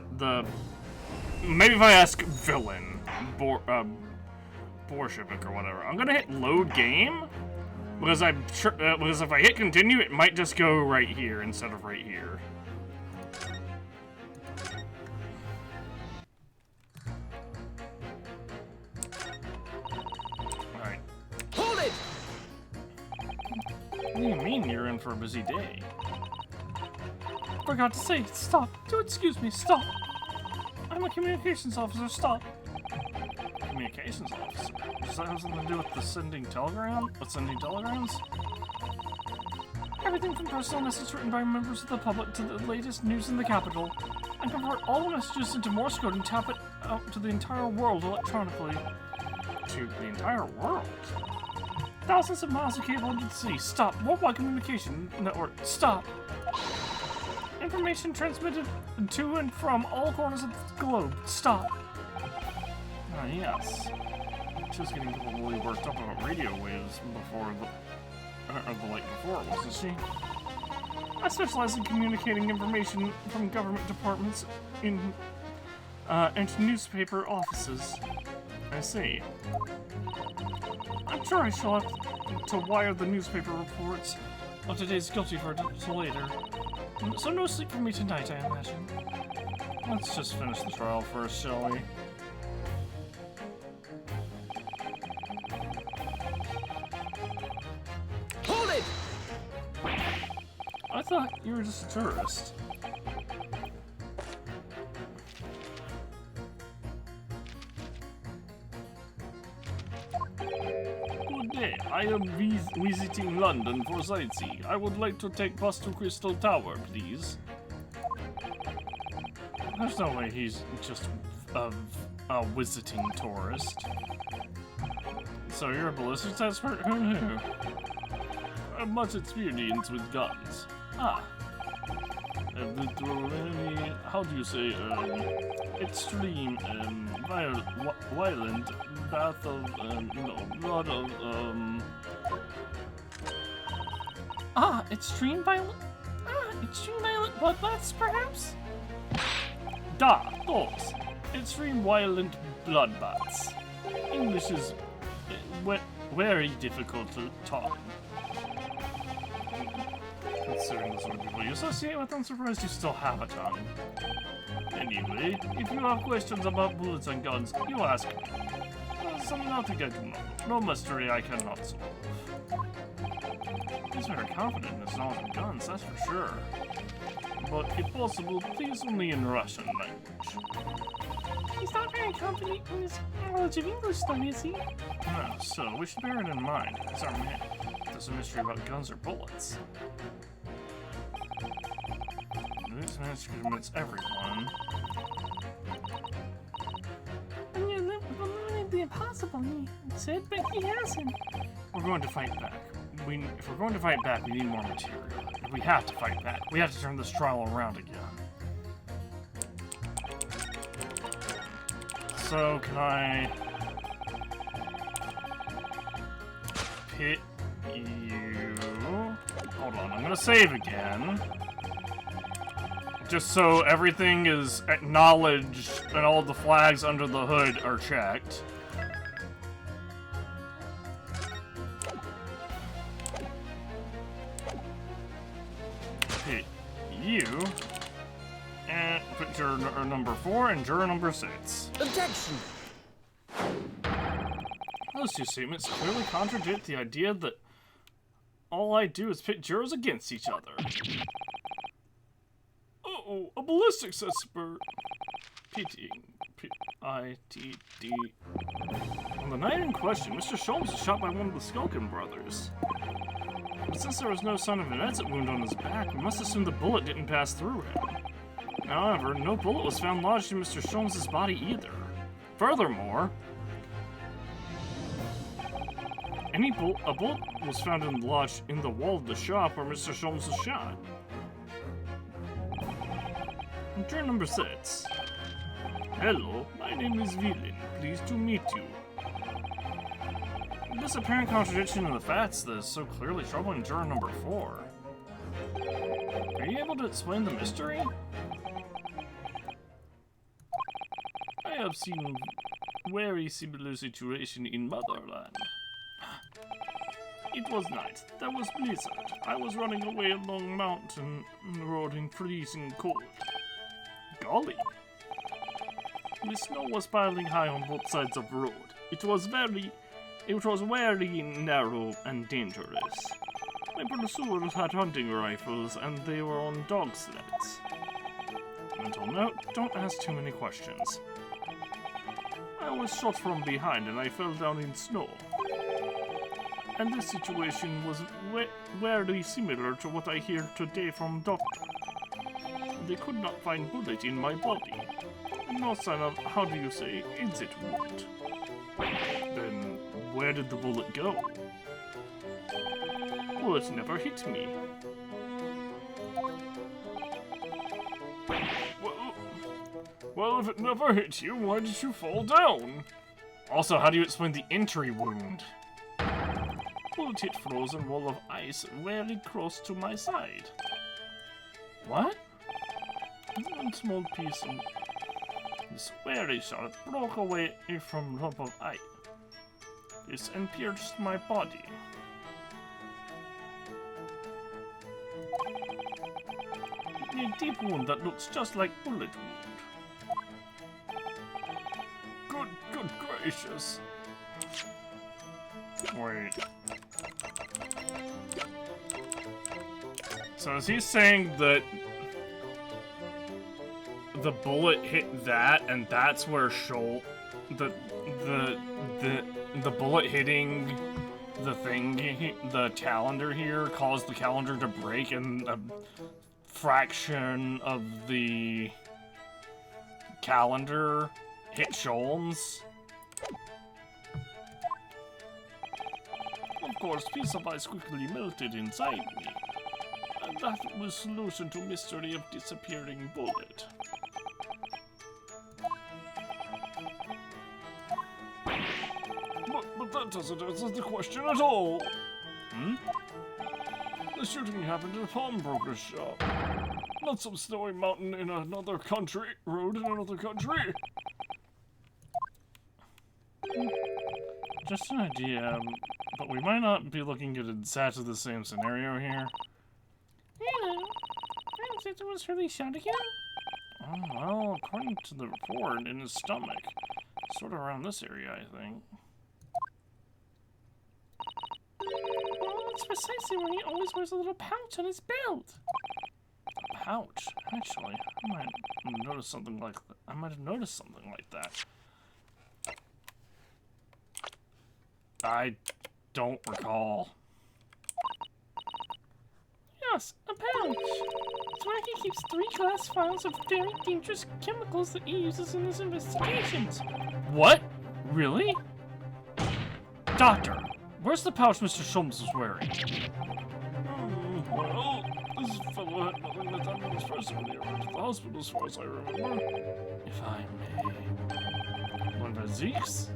maybe if I ask villain, Borshevik or whatever, I'm gonna hit load game, because I'm sure, because if I hit continue, it might just go right here instead of right here. Alright. Hold it! What do you mean you're in for a busy day? Forgot to say, stop. Do excuse me, stop. I'm a communications officer, stop. Communications officer? Does that have something to do with the sending telegram? With sending telegrams? Everything from personal messages written by members of the public to the latest news in the capital. And convert all the messages into Morse code and tap it out to the entire world electronically. To the entire world? Thousands of miles of cable under the sea. Stop. Worldwide communication network. Stop. Information transmitted to and from all corners of the globe. Stop. Ah, yes. She was getting really worked up about radio waves before the light before, wasn't she? I specialize in communicating information from government departments into newspaper offices. I see. I'm sure I shall have to wire the newspaper reports of today's guilty verdict till later. So no sleep for me tonight, I imagine. Let's just finish the trial first, shall we? Hold it! I thought you were just a tourist. Good day. I am visiting London for sightseeing. I would like to take bus to Crystal Tower, please. There's no way he's just a visiting tourist. So you're a ballistics expert? Who knew? I have much experience with guns. Ah. How do you say, extreme, violent bath of, blood of, Extreme violent bloodbaths, perhaps? those. Extreme violent bloodbaths. English is very difficult to talk. Considering the sort of people you associate with, I'm surprised you still have a tongue. Anyway, if you have questions about bullets and guns, you ask me. Something I think I do know. No mystery I cannot solve. He's very confident in his knowledge of guns, that's for sure. But if possible, please only in Russian language. He's not very confident in his knowledge of English, though, is he? No, so we should bear it in mind. It's our man. There's a mystery about guns or bullets. This managed to convince everyone. And you're limiting the impossible, he said, but he hasn't. We're going to fight back. If we're going to fight back, we need more material. If we have to fight back, we have to turn this trial around again. So, can I pit you? Hold on, I'm gonna save again. Just so everything is acknowledged and all the flags under the hood are checked. Pit you. And put juror number 4 and juror number 6. Objection! Those two statements clearly contradict the idea that all I do is pit jurors against each other. Uh-oh, a ballistics expert. Pitying. P-I-T-D. On the night in question, Mr. Sholmes was shot by one of the Skulkin brothers. But since there was no sign of an exit wound on his back, we must assume the bullet didn't pass through him. However, no bullet was found lodged in Mr. Sholmes' body either. Furthermore, a bullet was found and lodged in the wall of the shop where Mr. Sholmes was shot. Juror number 6. Hello, my name is Villain. Pleased to meet you. This apparent contradiction in the facts that is so clearly troubling juror number 4. Are you able to explain the mystery? I have seen very similar situation in Motherland. It was night. There was blizzard. I was running away along mountain road in freezing cold. Golly. The snow was piling high on both sides of the road. It was very narrow and dangerous. My pursuers had hunting rifles and they were on dog sleds. Mental note, don't ask too many questions. I was shot from behind and I fell down in snow. And this situation was very similar to what I hear today from doctor. They could not find bullet in my body. No sign of, how do you say, exit wound. Then, where did the bullet go? Bullet never hit me. Well, if it never hit you, why did you fall down? Also, how do you explain the entry wound? Bullet hit frozen wall of ice very close to my side. What? One small piece of this very sharp broke away from lump of ice. this and pierced my body. A deep wound that looks just like bullet wound. Good gracious. Wait. So is he saying that the bullet hit that, and that's where the bullet hitting the thing, the calendar here, caused the calendar to break, and a fraction of the calendar hit Sholmes? Of course, piece of ice quickly melted inside me. And that was solution to mystery of disappearing bullet. But that doesn't answer the question at all. Hmm? The shooting happened at a pawnbroker's shop. Not some snowy mountain in another country. Road in another country. Just an idea, but we might not be looking at exactly the same scenario here. I think it was really shot again. Oh, well, according to the report, in his stomach. Sort of around this area, I think. Well, that's precisely where he always wears a little pouch on his belt. A pouch? Actually, I might have noticed something like that. I don't recall. Yes, a pouch. It's where he keeps 3 glass vials of very dangerous chemicals that he uses in his investigations. What? Really? Doctor, where's the pouch Mr. Sholmes was wearing? Well, this fellow had nothing with that in his purse when he arrived at the hospital, as far as I remember. If I may. One of Zeke's?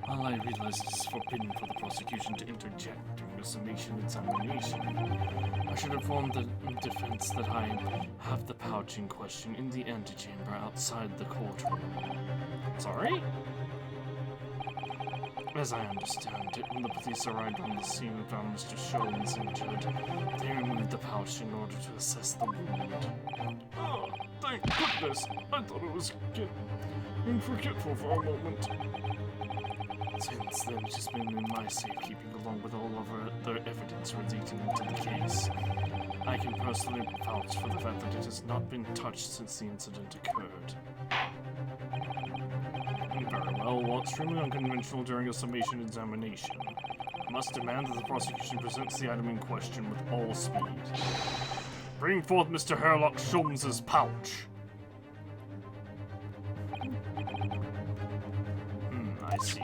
Well, I realize it's forbidden for the prosecution to interject during a summation examination. I should inform the defense that I have the pouch in question in the antechamber outside the courtroom. Sorry? As I understand it, when the police arrived on the scene and found Mr. Sholmes injured, they removed the pouch in order to assess the wound. Oh, thank goodness! I thought it was getting forgetful for a moment. Since then, it has been in my safekeeping along with all of the evidence relating to the case. I can personally vouch for the fact that it has not been touched since the incident occurred. Very well, while extremely unconventional during a summation examination, I must demand that the prosecution presents the item in question with all speed. Bring forth Mr. Herlock Sholmes' pouch. I see.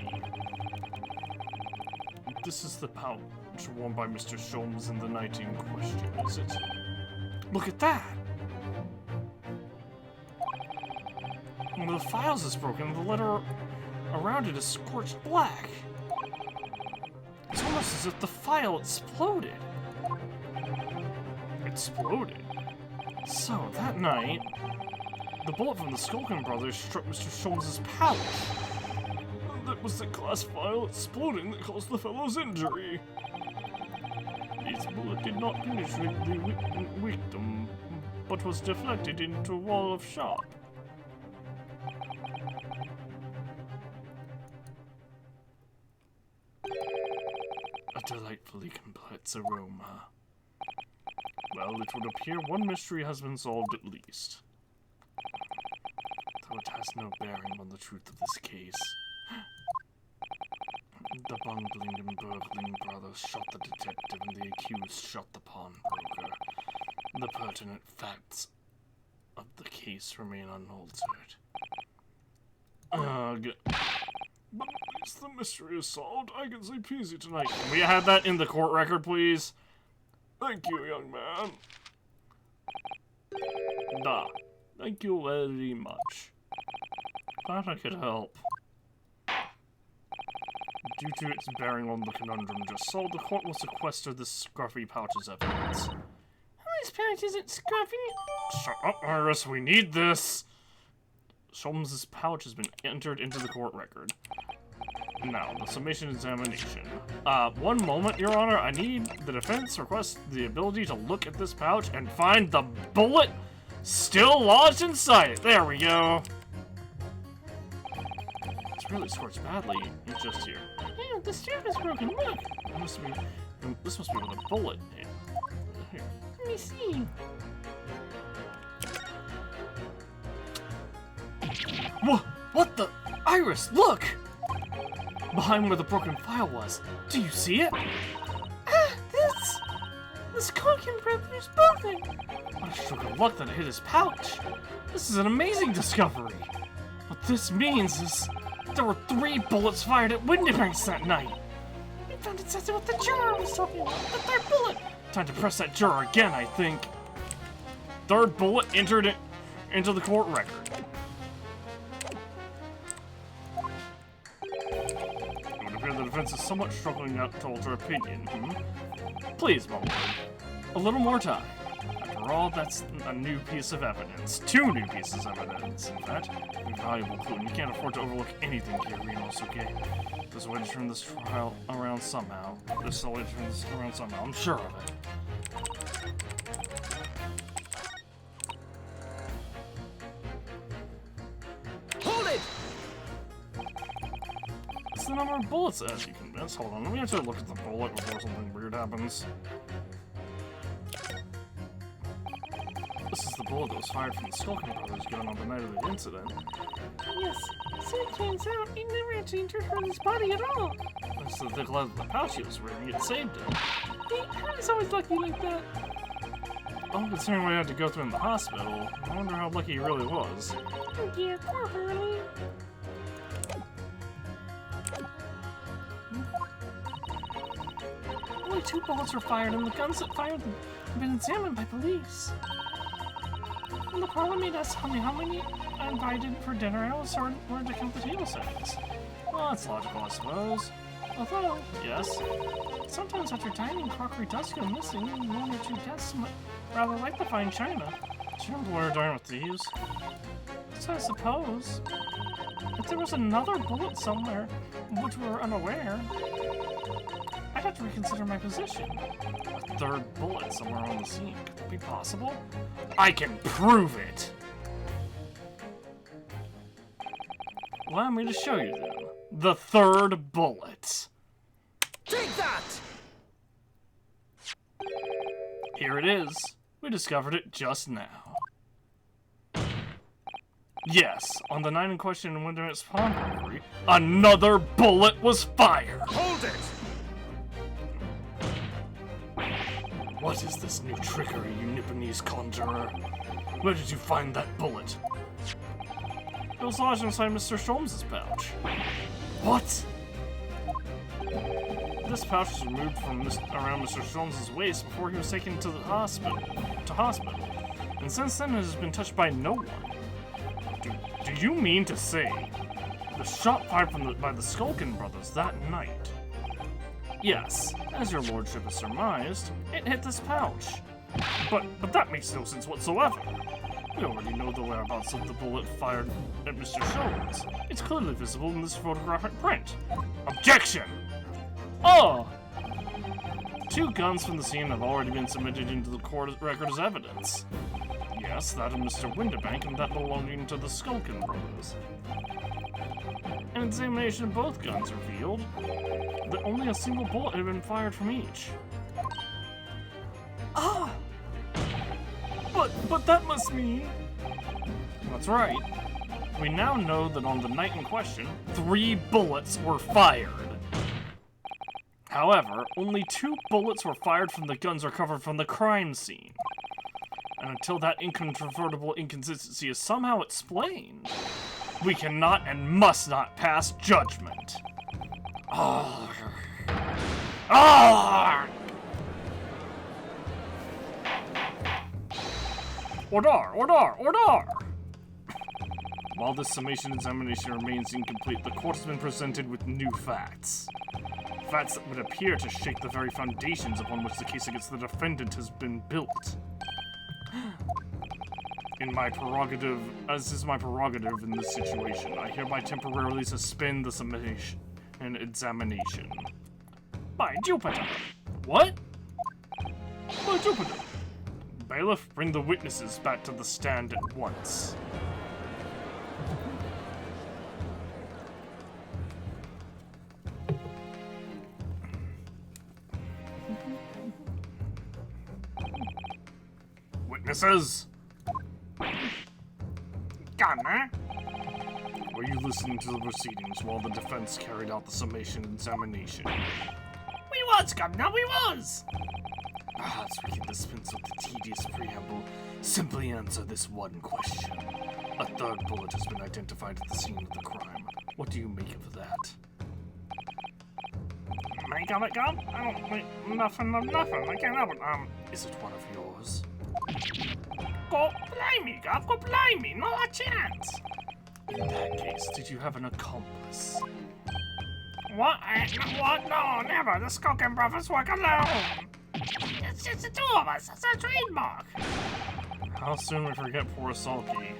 This is the pouch worn by Mr. Sholmes in the night in question, is it? Look at that! One of the files is broken and the letter around it is scorched black. It's almost as if the file exploded. Exploded? So, that night, the bullet from the Skulkin brothers struck Mr. Sholmes' pouch. It was the glass vial exploding that caused the fellow's injury. His bullet did not penetrate the victim, but was deflected into a wall of shop. A delightfully complex aroma. Well, it would appear one mystery has been solved at least. Though it has no bearing on the truth of this case. The bungling and burgling brothers shot the detective and the accused shot the pawnbroker. The pertinent facts of the case remain unaltered. Ugh. But at least the mystery is solved. I can sleep easy tonight. Can we have that in the court record, please? Thank you, young man. Thank you very much. Glad I could help. Due to its bearing on the conundrum just solved, the court will sequester this scruffy pouch as evidence. This pouch isn't scruffy. Shut up, Iris, we need this! Sholmes' pouch has been entered into the court record. Now, the summation examination. One moment, Your Honor. I need the defense request the ability to look at this pouch and find the bullet still lodged inside it. There we go. It's really scorched badly just here. Yeah, the strap is broken. Look. This must be with a bullet. Here. Let me see. What the? Iris, look! Behind where the broken file was. Do you see it? Ah, this Culkin Brothers building. What a stroke of luck that it hit his pouch. This is an amazing discovery. What this means is there were 3 bullets fired at Windybanks that night. We found it says what the juror was talking about. The third bullet. Time to press that juror again, I think. Third bullet entered it into the court record. It would appear the defense is somewhat struggling to alter opinion. Please, my lord, a little more time. After all, that's a new piece of evidence. 2 new pieces of evidence, in fact. A valuable clue, and you can't afford to overlook anything here, Renos, okay? There's a way to turn this trial around somehow. There's a way to turn this around somehow, I'm sure of it. Hold it! It's the number of bullets, as you convinced. Hold on, let me actually look at the bullet before something weird happens. This is the bullet that was fired from the Skulking Brothers gun on the night of the incident. Yes. So it turns out it never actually entered Harley's body at all. Thanks to the thick leather of the pouch he was wearing, it saved him. Hey, Harley's always lucky like that. Oh, considering what he had to go through in the hospital, I wonder how lucky he really was. Oh dear, poor Harley. Only 2 bullets were fired, and the guns that fired them have been examined by police. When the parlor made us how many I invited for dinner, I was sort of to count the table settings. Well, that's logical, I suppose. Although, Yes? sometimes after dining, crockery does go missing, and 1 or 2 guests might rather like the fine china. Did you employer dine with thieves? So I suppose, if there was another bullet somewhere, which we were unaware, I'd have to reconsider my position. A 3rd bullet somewhere on the scene. Could that be possible? I can prove it! Allow me to show you, then. The 3rd bullet. Take that! Here it is. We discovered it just now. Yes, on the night in question in Winter's pawn robbery, another bullet was fired! Hold it! What is this new trickery, you Nipponese conjurer? Where did you find that bullet? It was lodged inside Mr. Sholmes' pouch. What? This pouch was removed from around Mr. Sholmes' waist before he was taken to the hospital. And since then it has been touched by no one. Do you mean to say the shot fired by the Skulkin brothers that night? Yes, as your lordship has surmised, it hit this pouch. But that makes no sense whatsoever. We already know the whereabouts of the bullet fired at Mr. Sholmes. It's clearly visible in this photographic print. Objection! Oh! 2 guns from the scene have already been submitted into the court record as evidence. Yes, that of Mr. Windybank and that belonging to the Skulkin brothers. An examination of both guns revealed that only a single bullet had been fired from each. Ah! But that must mean... That's right. We now know that on the night in question, 3 bullets were fired. However, only 2 bullets were fired from the guns recovered from the crime scene. And until that incontrovertible inconsistency is somehow explained, we cannot and must not pass judgment. Ah! Ah! Order! Order! Order! While this summation examination remains incomplete, the court has been presented with new facts. Facts that would appear to shake the very foundations upon which the case against the defendant has been built. As is my prerogative in this situation, I hereby temporarily suspend the an examination. By Jupiter! What? By Jupiter! Bailiff, bring the witnesses back to the stand at once. Witnesses! Gunner? Were you listening to the proceedings while the defense carried out the summation examination? We was, Governor, we was! Perhaps we can dispense with the tedious preamble. Simply answer this one question. A third bullet has been identified at the scene of the crime. What do you make of that? Make of it, Gov? I don't make nothing of nothing. I can't help it. Is it one of yours? Go blame me, Gov. Go blame me. Not a chance. In that case, did you have an accomplice? What? What? No, never. The Skulkin brothers work alone. It's just the two of us. That's our trademark. How soon we forget poor Sulky?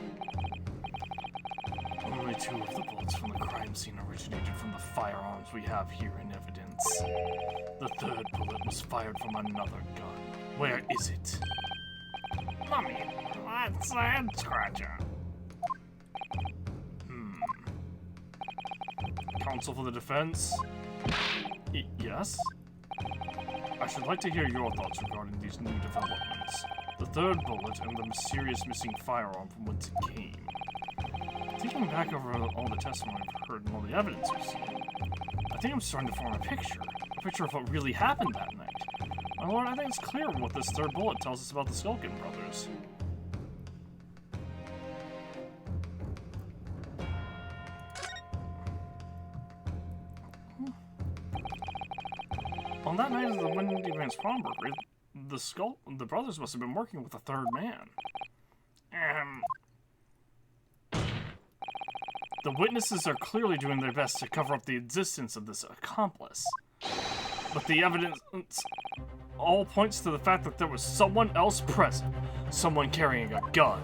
Only 2 of the bullets from the crime scene originated from the firearms we have here in evidence. The third bullet was fired from another gun. Where is it? Mummy, that's a head scratcher. Counsel for the defense? Yes? I should like to hear your thoughts regarding these new developments. The third bullet and the mysterious missing firearm from whence it came. Thinking back over all the testimony I've heard and all the evidence we've seen, I think I'm starting to form a picture of what really happened that night. My lord, I think it's clear what this third bullet tells us about the Skulkin brothers. On that night of the Windy Man's prom burglary, the brothers must have been working with a third man. The witnesses are clearly doing their best to cover up the existence of this accomplice. But the evidence all points to the fact that there was someone else present. Someone carrying a gun.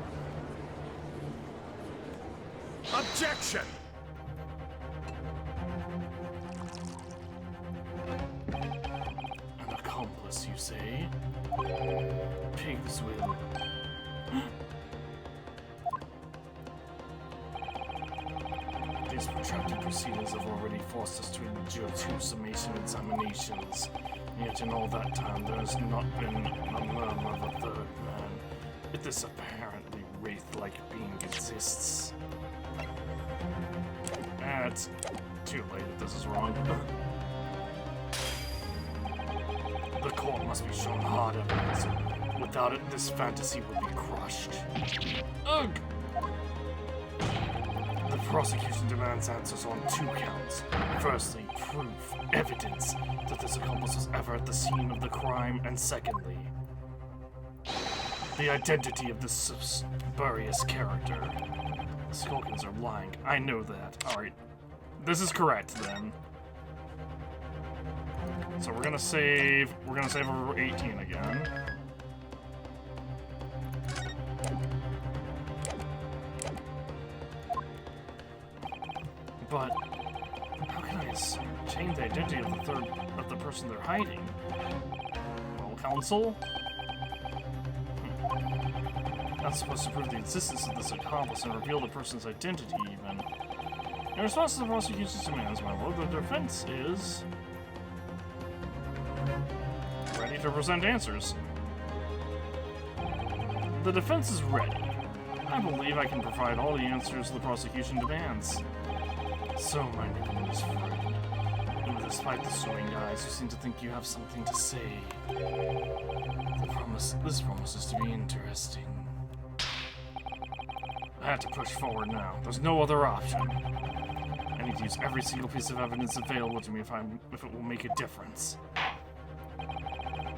Objection! An accomplice, you say? Pigs will... These protracted proceedings have already forced us to endure 2 summation examinations. Yet in all that time, there has not been a murmur of a third man. If this apparently wraith-like being exists... It's too late if this is wrong. The court must be shown hard evidence. Without it, this fantasy would be crushed. Ugh! The prosecution demands answers on 2 counts. Firstly, proof, evidence that this accomplice was ever at the scene of the crime, and secondly, the identity of this spurious character. The Skulkins are lying. I know that. Alright. This is correct, then. So we're gonna save over 18 again. But how can I change the identity of the person they're hiding? Well, counsel? That's supposed to prove the existence of this accomplice and reveal the person's identity, even. In response to the prosecution's demands, my lord, the defense is ready to present answers. The defense is ready. I believe I can provide all the answers the prosecution demands. So, my name is Fred. And despite the swing eyes, you seem to think you have something to say. This promises to be interesting. I have to push forward now. There's no other option. I need to use every single piece of evidence available to me if it will make a difference.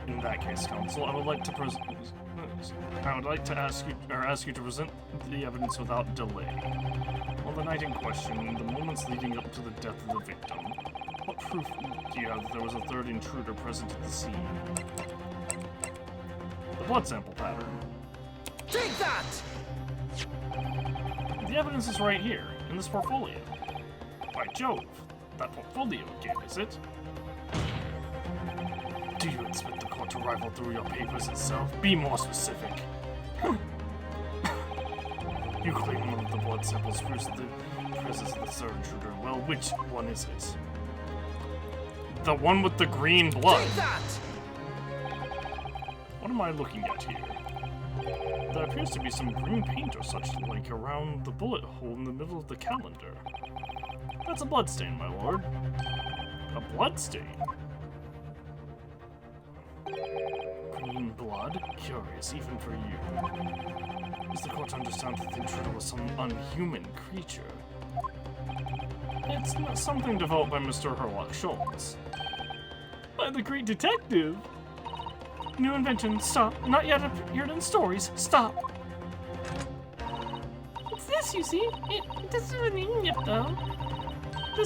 In that case, counsel, I would like to ask you to present the evidence without delay. On the night in question, the moments leading up to the death of the victim, what proof do you have that there was a third intruder present at the scene? The blood sample pattern. Take that! The evidence is right here, in this portfolio. By Jove, that portfolio again, is it? Do you expect the court to rifle through your papers itself? Be more specific. You claim one of the blood samples proves the presence of the third intruder. Well, which one is it? The one with the green blood. Take that! What am I looking at here? There appears to be some green paint or such like around the bullet hole in the middle of the calendar. That's a bloodstain, my lord. A bloodstain? Green blood? Curious, even for you. Is the court to understand that the intruder was some unhuman creature? It's not something developed by Mr. Herlock Sholmes. By the great detective? New invention, stop. Not yet appeared in stories, stop. What's this, you see? It doesn't have a name yet, though. The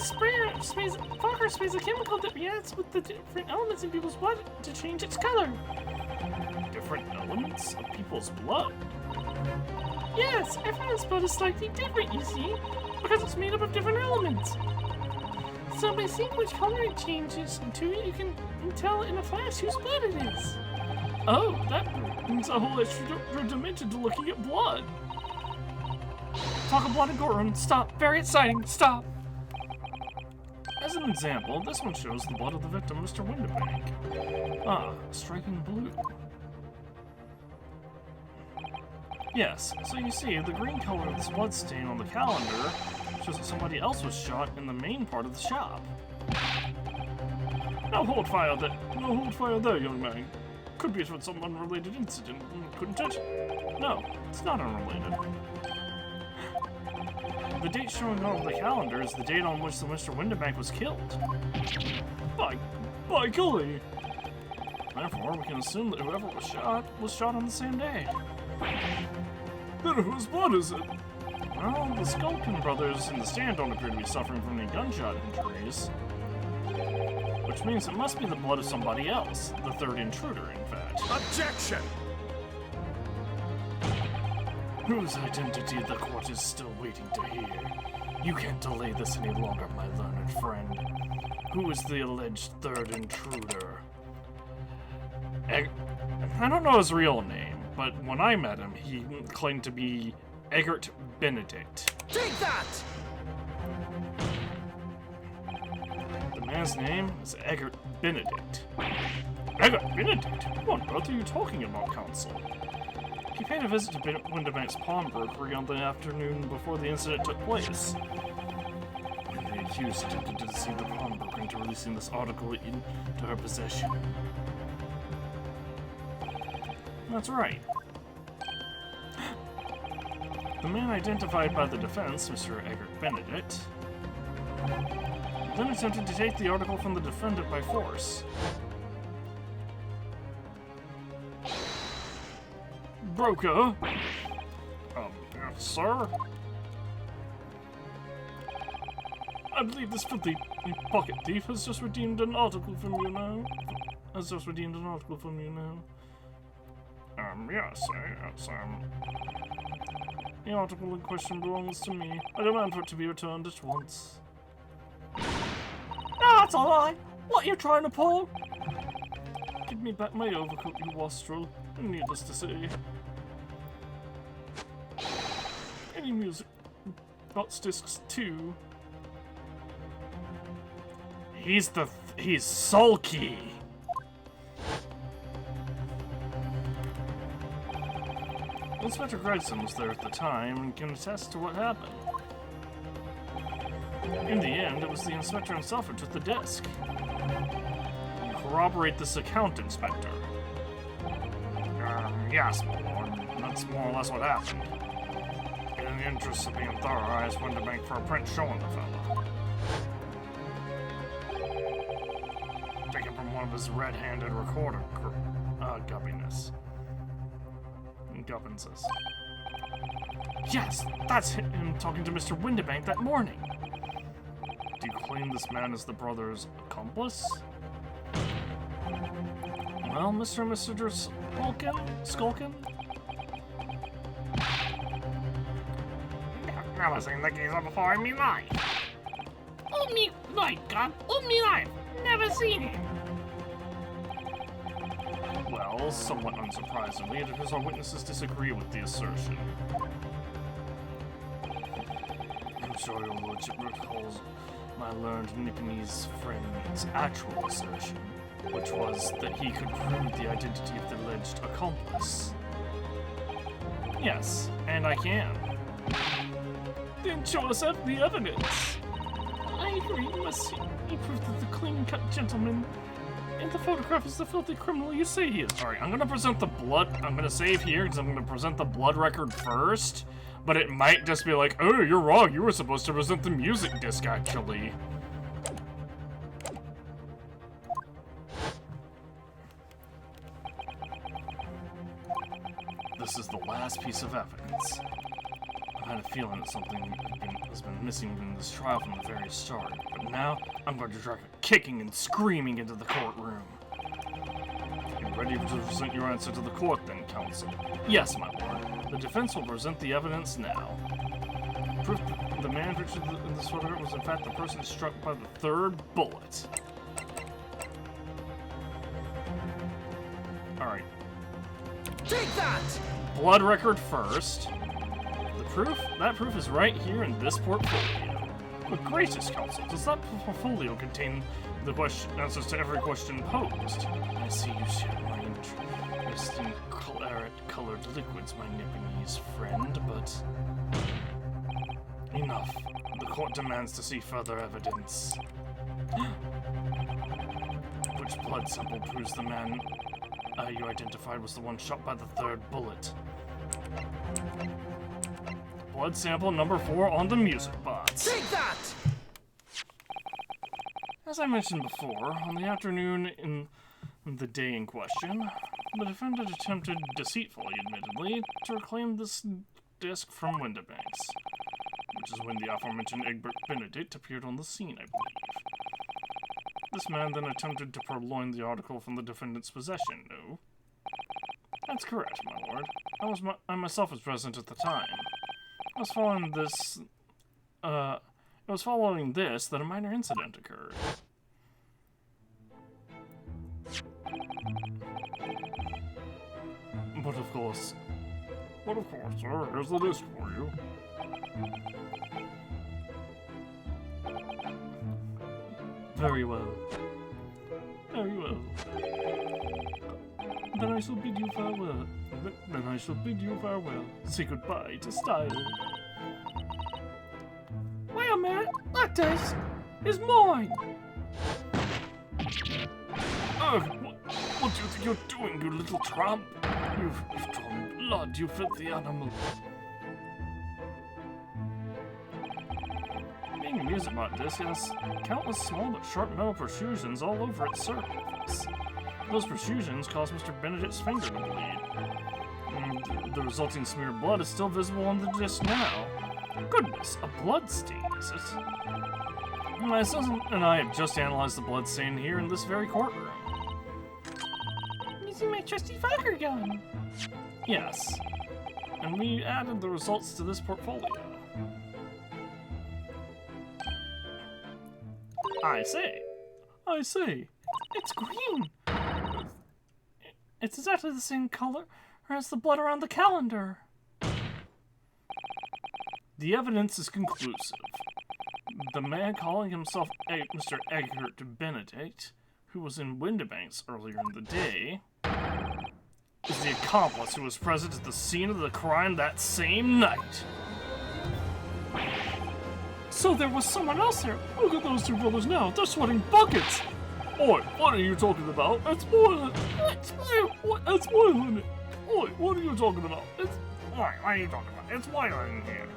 Parker sprays a chemical that reacts with the different elements in people's blood to change its color. Different elements of people's blood? Yes, everyone's blood is slightly different, you see, because it's made up of different elements. So by seeing which color it changes into, you can tell in a flash whose blood it is. Oh, that brings a whole extra dimension to looking at blood. Talk of blood and courtroom, stop. Very exciting, stop. As an example, this one shows the blood of the victim, Mr. Winterbank. Ah, striking blue. Yes, so you see, the green color of this blood stain on the calendar shows that somebody else was shot in the main part of the shop. Now hold fire there, young man. Could be from some unrelated incident, couldn't it? No, it's not unrelated. The date showing on the calendar is the date on which the Mr. Winterbank was killed. By golly! Therefore, we can assume that whoever was shot on the same day. Then whose blood is it? Well, the Skulkin brothers in the stand don't appear to be suffering from any gunshot injuries. Which means it must be the blood of somebody else, the third intruder, in fact. Objection! Whose identity the court is still waiting to hear. You can't delay this any longer, my learned friend. Who is the alleged third intruder? I don't know his real name, but when I met him, he claimed to be Eggert Benedict. Take that! The man's name is Eggert Benedict. Eggert Benedict? What on earth are you talking about, Counsel? He paid a visit to Winterbank's pawnbrokery on the afternoon before the incident took place. The accused attempted to deceive the pawnbroker into releasing this article into her possession. That's right. The man identified by the defense, Mr. Eggert Benedict, then attempted to take the article from the defendant by force. Broker? Yes, sir? I believe this filthy pocket thief has just redeemed an article from you now. Yes, the article in question belongs to me. I demand for it to be returned at once. That's a lie. What are you trying to pull? Give me back my overcoat, you wastrel. Needless to say. Any music box discs too. He's sulky. Inspector Gregson was there at the time and can attest to what happened. In the end, it was the inspector himself who took the desk. Corroborate this account, Inspector. Yes, my lord. That's more or less what happened. In the interest of being thorough, I asked Winterbank for a print showing the fella. Taken from one of his red-handed recorder gubbiness. Gubbinses. Yes, that's him talking to Mr. Winterbank that morning. Do you claim this man is the brother's accomplice? Well, Mr. and Mr. Skulkin? Never seen the geezer before in me life. Oh me, my God, oh me life, never seen him. Well, somewhat unsurprisingly, it appears our witnesses disagree with the assertion. I'm sure your lordship recalls my learned Nipponese friend's actual assertion, which was that he could prove the identity of the alleged accomplice. Yes, and I can. Then show us up the evidence. I agree, you must be proof that the clean-cut gentleman in the photograph is the filthy criminal you say he is. Alright, I'm gonna present the blood. I'm gonna save here because I'm gonna present the blood record first. But it might just be like, oh, you're wrong. You were supposed to present the music disc, actually. This is the last piece of evidence. I had a feeling that something has been missing in this trial from the very start. But now, I'm going to drag it kicking and screaming into the courtroom. Are you ready to present your answer to the court then, counsel? Yes, my lord. The defense will present the evidence now. Proof that the man featured in this photograph was in fact the person struck by the third bullet. Alright. Take that! Blood record first. That proof is right here in this portfolio. But gracious, counsel, does that portfolio contain the answers to every question posed? I see you share my interest in claret-colored liquids, my Nipponese friend, but... Enough. The court demands to see further evidence. Which blood sample proves the man you identified was the one shot by the third bullet? Blood sample number 4 on the music box. Take that! As I mentioned before, on the afternoon in the day in question, the defendant attempted, deceitfully admittedly, to reclaim this disc from Windibanks, which is when the aforementioned Egbert Benedict appeared on the scene, I believe. This man then attempted to purloin the article from the defendant's possession, no? That's correct, my lord. I myself was present at the time. It was following this that a minor incident occurred. But of course, sir, here's the disc for you. Very well. Very well. Then I shall bid you farewell. Then I shall bid you farewell. Say goodbye to style. Well, man, that disc is mine. Oh, what do you think you're doing, you little tramp? You've drawn blood, you filthy animal. Being amused about this, it has countless small but sharp metal protrusions all over its surface. Those protrusions caused Mr. Benedict's finger to bleed. And the resulting smeared blood is still visible on the disc now. Goodness, a blood stain, is it? My assistant and I have just analyzed the blood stain here in this very courtroom. Using my trusty Fokker gun. Yes. And we added the results to this portfolio. I say. It's green. It's exactly the same color as the blood around the calendar. The evidence is conclusive. The man calling himself Mr. Egbert Benedict, who was in Windibanks earlier in the day, is the accomplice who was present at the scene of the crime that same night. So there was someone else there. Look at those two brothers now. They're sweating buckets. Oi, what are you talking about? It's boiling. It's boiling it. Oi, what are you talking about? Oi, what are you talking about? It's boiling in here.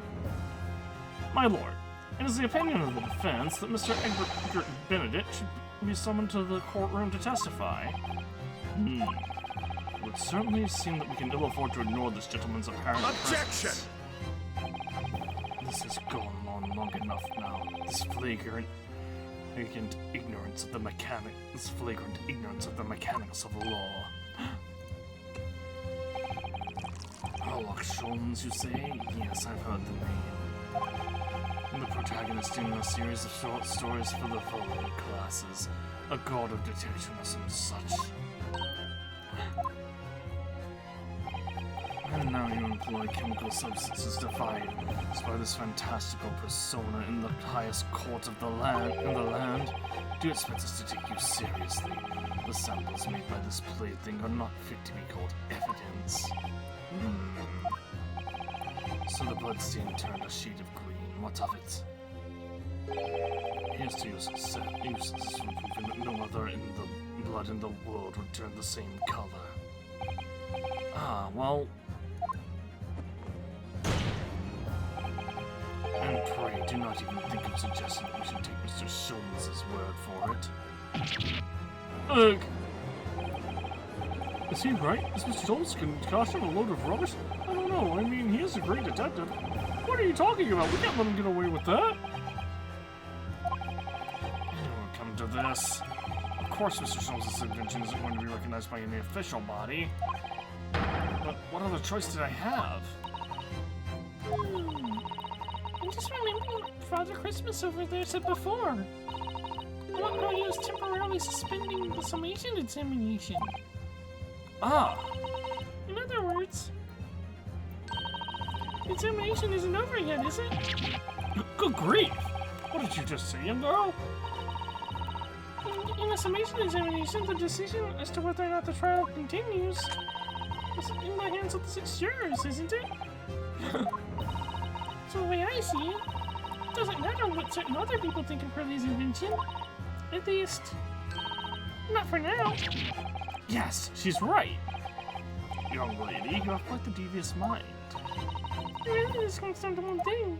My lord, it is the opinion of the defense that Mr. Egbert Benedict should be summoned to the courtroom to testify. It would certainly seem that we can ill afford to ignore this gentleman's apparent Objection! presence. This has gone on long enough now. This flagrant ignorance of the mechanics of the law. Sherlock Holmes, you say? Yes, I've heard the name. And the protagonist in a series of short stories for the vulgar classes, a god of detergents and such. And now you employ chemical substances defied by this fantastical persona in the highest court of the land. Do you expect us to take you seriously? The samples made by this plaything are not fit to be called evidence. So the bloodstain turned a shade of green. What of it? Here's to use uses for proving that no other in the blood in the world would turn the same color. Ah, well. And pray, do not even think of suggesting that we should take Mr. Sholmes' word for it. Ugh! Is he right? Is Mr. Sholmes concussion a load of rubbish? I don't know, I mean, he is a great detective. What are you talking about? We can't let him get away with that! Come to this. Of course Mr. Sholmes' invention isn't going to be recognized by any official body. But what other choice did I have? I'm just remembering what Father Christmas over there said before. About how he was temporarily suspending the summation examination. Ah! In other words, the examination isn't over yet, is it? Good grief! What did you just say, young girl? In the summation examination, the decision as to whether or not the trial continues is in the hands of the 6 jurors, isn't it? So the way I see it, it doesn't matter what certain other people think of Hurley's invention. At least, not for now. Yes, she's right. Young lady, you have quite the devious mind. It really just comes down to one thing.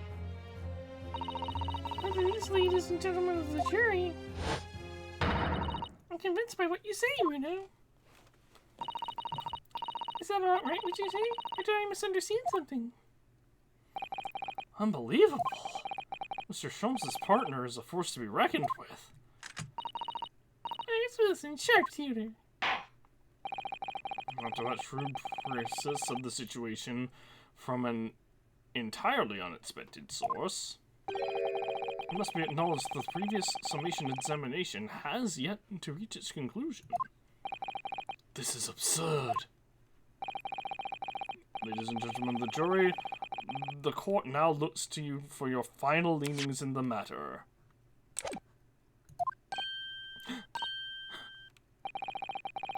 Whether these ladies and gentlemen of the jury, I'm convinced by what you say, Bruno. Is that about right, would you say? Or did I misunderstand something? Unbelievable. Mr. Sholmes' partner is a force to be reckoned with. Iris Wilson, sharpshooter. After that shrewd process of the situation from an entirely unexpected source, it must be acknowledged the previous summation examination has yet to reach its conclusion. This is absurd. Ladies and gentlemen of the jury, the court now looks to you for your final leanings in the matter.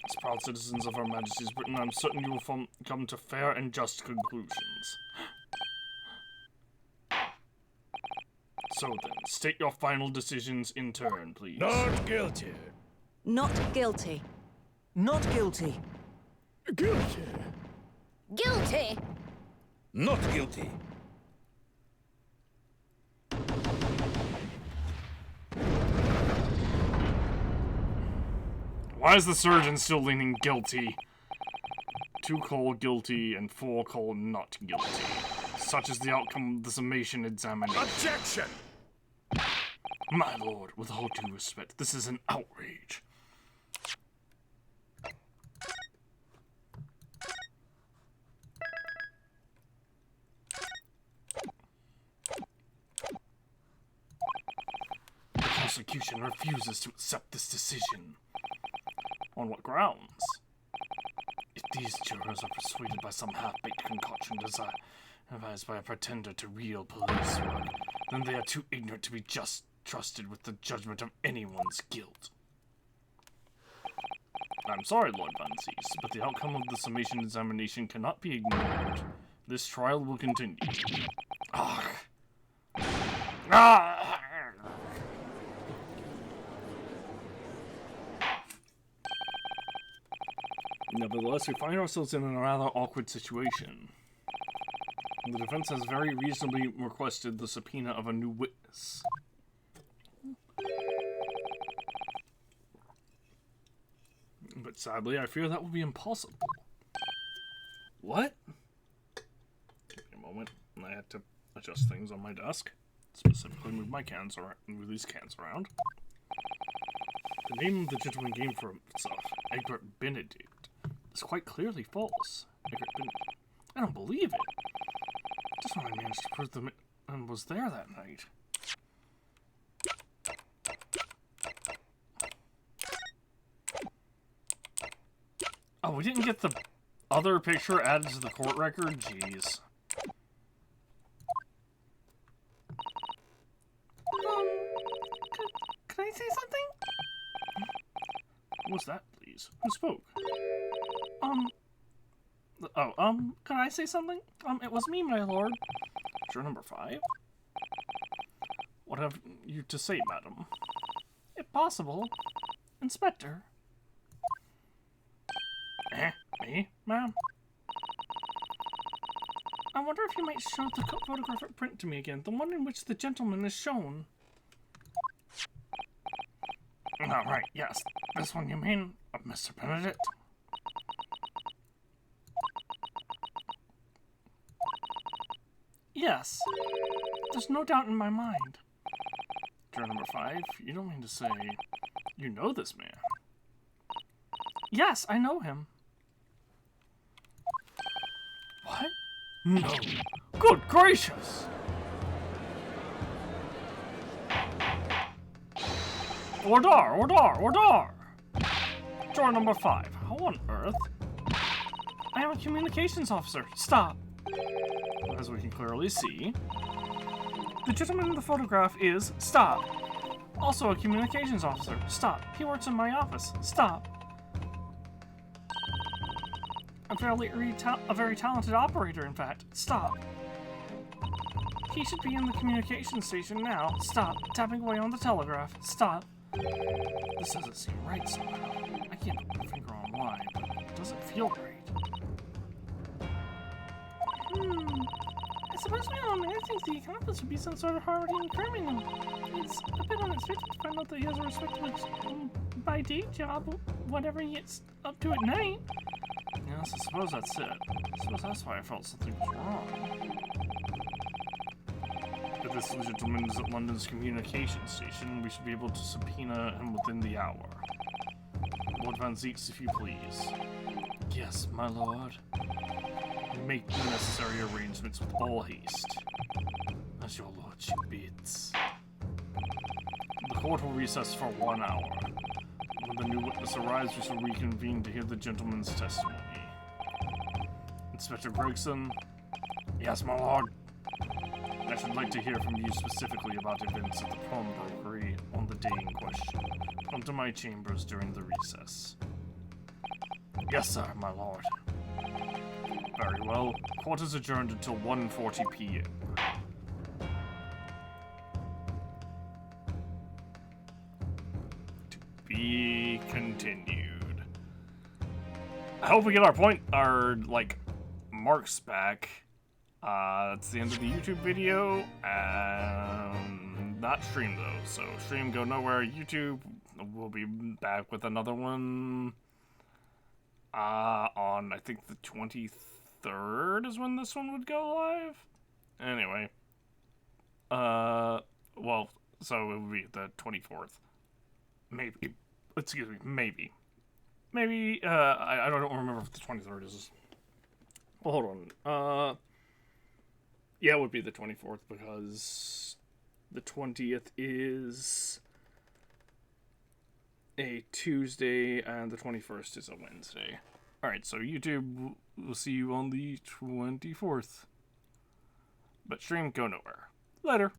As proud citizens of Her Majesty's Britain, I'm certain you will come to fair and just conclusions. So then, state your final decisions in turn, please. Not guilty. Not guilty. Not guilty. Guilty. Guilty! Not guilty. Why is the surgeon still leaning guilty? 2 call guilty and 4 call not guilty. Such is the outcome of the summation examination. Objection! My lord, with all due respect, this is an outrage. The prosecution refuses to accept this decision. On what grounds? If these jurors are persuaded by some half-baked concoction devised by a pretender to real police work, then they are too ignorant to be just trusted with the judgment of anyone's guilt. I'm sorry, Lord Vansees, but the outcome of the summation examination cannot be ignored. This trial will continue. Ugh. Ah! Nevertheless, we find ourselves in a rather awkward situation. The defense has very reasonably requested the subpoena of a new witness. But sadly, I fear that will be impossible. What? Give me a moment. I had to adjust things on my desk. Specifically move my cans around, move these cans around. The name of the gentleman game for himself, Egbert Benedict, is quite clearly false. Egbert Benedict. I don't believe it. Just when I managed to prove the man was there that night. we didn't get the other picture added to the court record? Jeez. Can I say something? What was that, please? Who spoke? Can I say something? It was me, my lord. Juror number 5? What have you to say, madam? If possible, Inspector. Me, ma'am? I wonder if you might show the photographic print to me again, the one in which the gentleman is shown. Oh, right, yes. This one you mean, of Mr. Benedict? Yes. There's no doubt in my mind. Juror number 5? You don't mean to say you know this man? Yes, I know him. What? No. Good gracious! Order! Juror number 5, how on earth? I am a communications officer. Stop. As we can clearly see, The gentleman in the photograph is... Stop. Also a communications officer. Stop. He works in my office. Stop. A very talented operator, in fact. Stop. He should be in the communications station now. Stop. Tapping away on the telegraph. Stop. this doesn't seem right somehow. I can't put my finger on why, but it doesn't feel right. I suppose my own man thinks the accomplice would be some sort of hardened criminal. It's a bit unexpected to find out that he has a respectable by day job, whatever he gets up to at night. Yes, I suppose that's it. I suppose that's why I felt something was wrong. If this gentleman is at London's communication station, we should be able to subpoena him within the hour. Lord Van Zieks, if you please. Yes, my lord. Make the necessary arrangements with all haste. As your lordship bids. The court will recess for 1 hour. When the new witness arrives, we shall reconvene to hear the gentleman's testimony. Inspector Gregson? Yes, my lord. I should like to hear from you specifically about events at the pawnbrokery on the day in question. Come to my chambers during the recess. Yes, sir, my lord. Very well. Court is adjourned until 1:40 p.m. To be continued. I hope we get our marks back. That's the end of the YouTube video. Not stream though, so stream go nowhere. YouTube, we'll be back with another one on I think the 23rd is when this one would go live. Anyway, well, so it would be the 24th. Maybe. Excuse me, maybe. Maybe, I don't remember if the 23rd is. Well, hold on. Yeah, it would be the 24th because the 20th is a Tuesday and the 21st is a Wednesday. Alright, so YouTube will see you on the 24th. But stream, go nowhere. Later.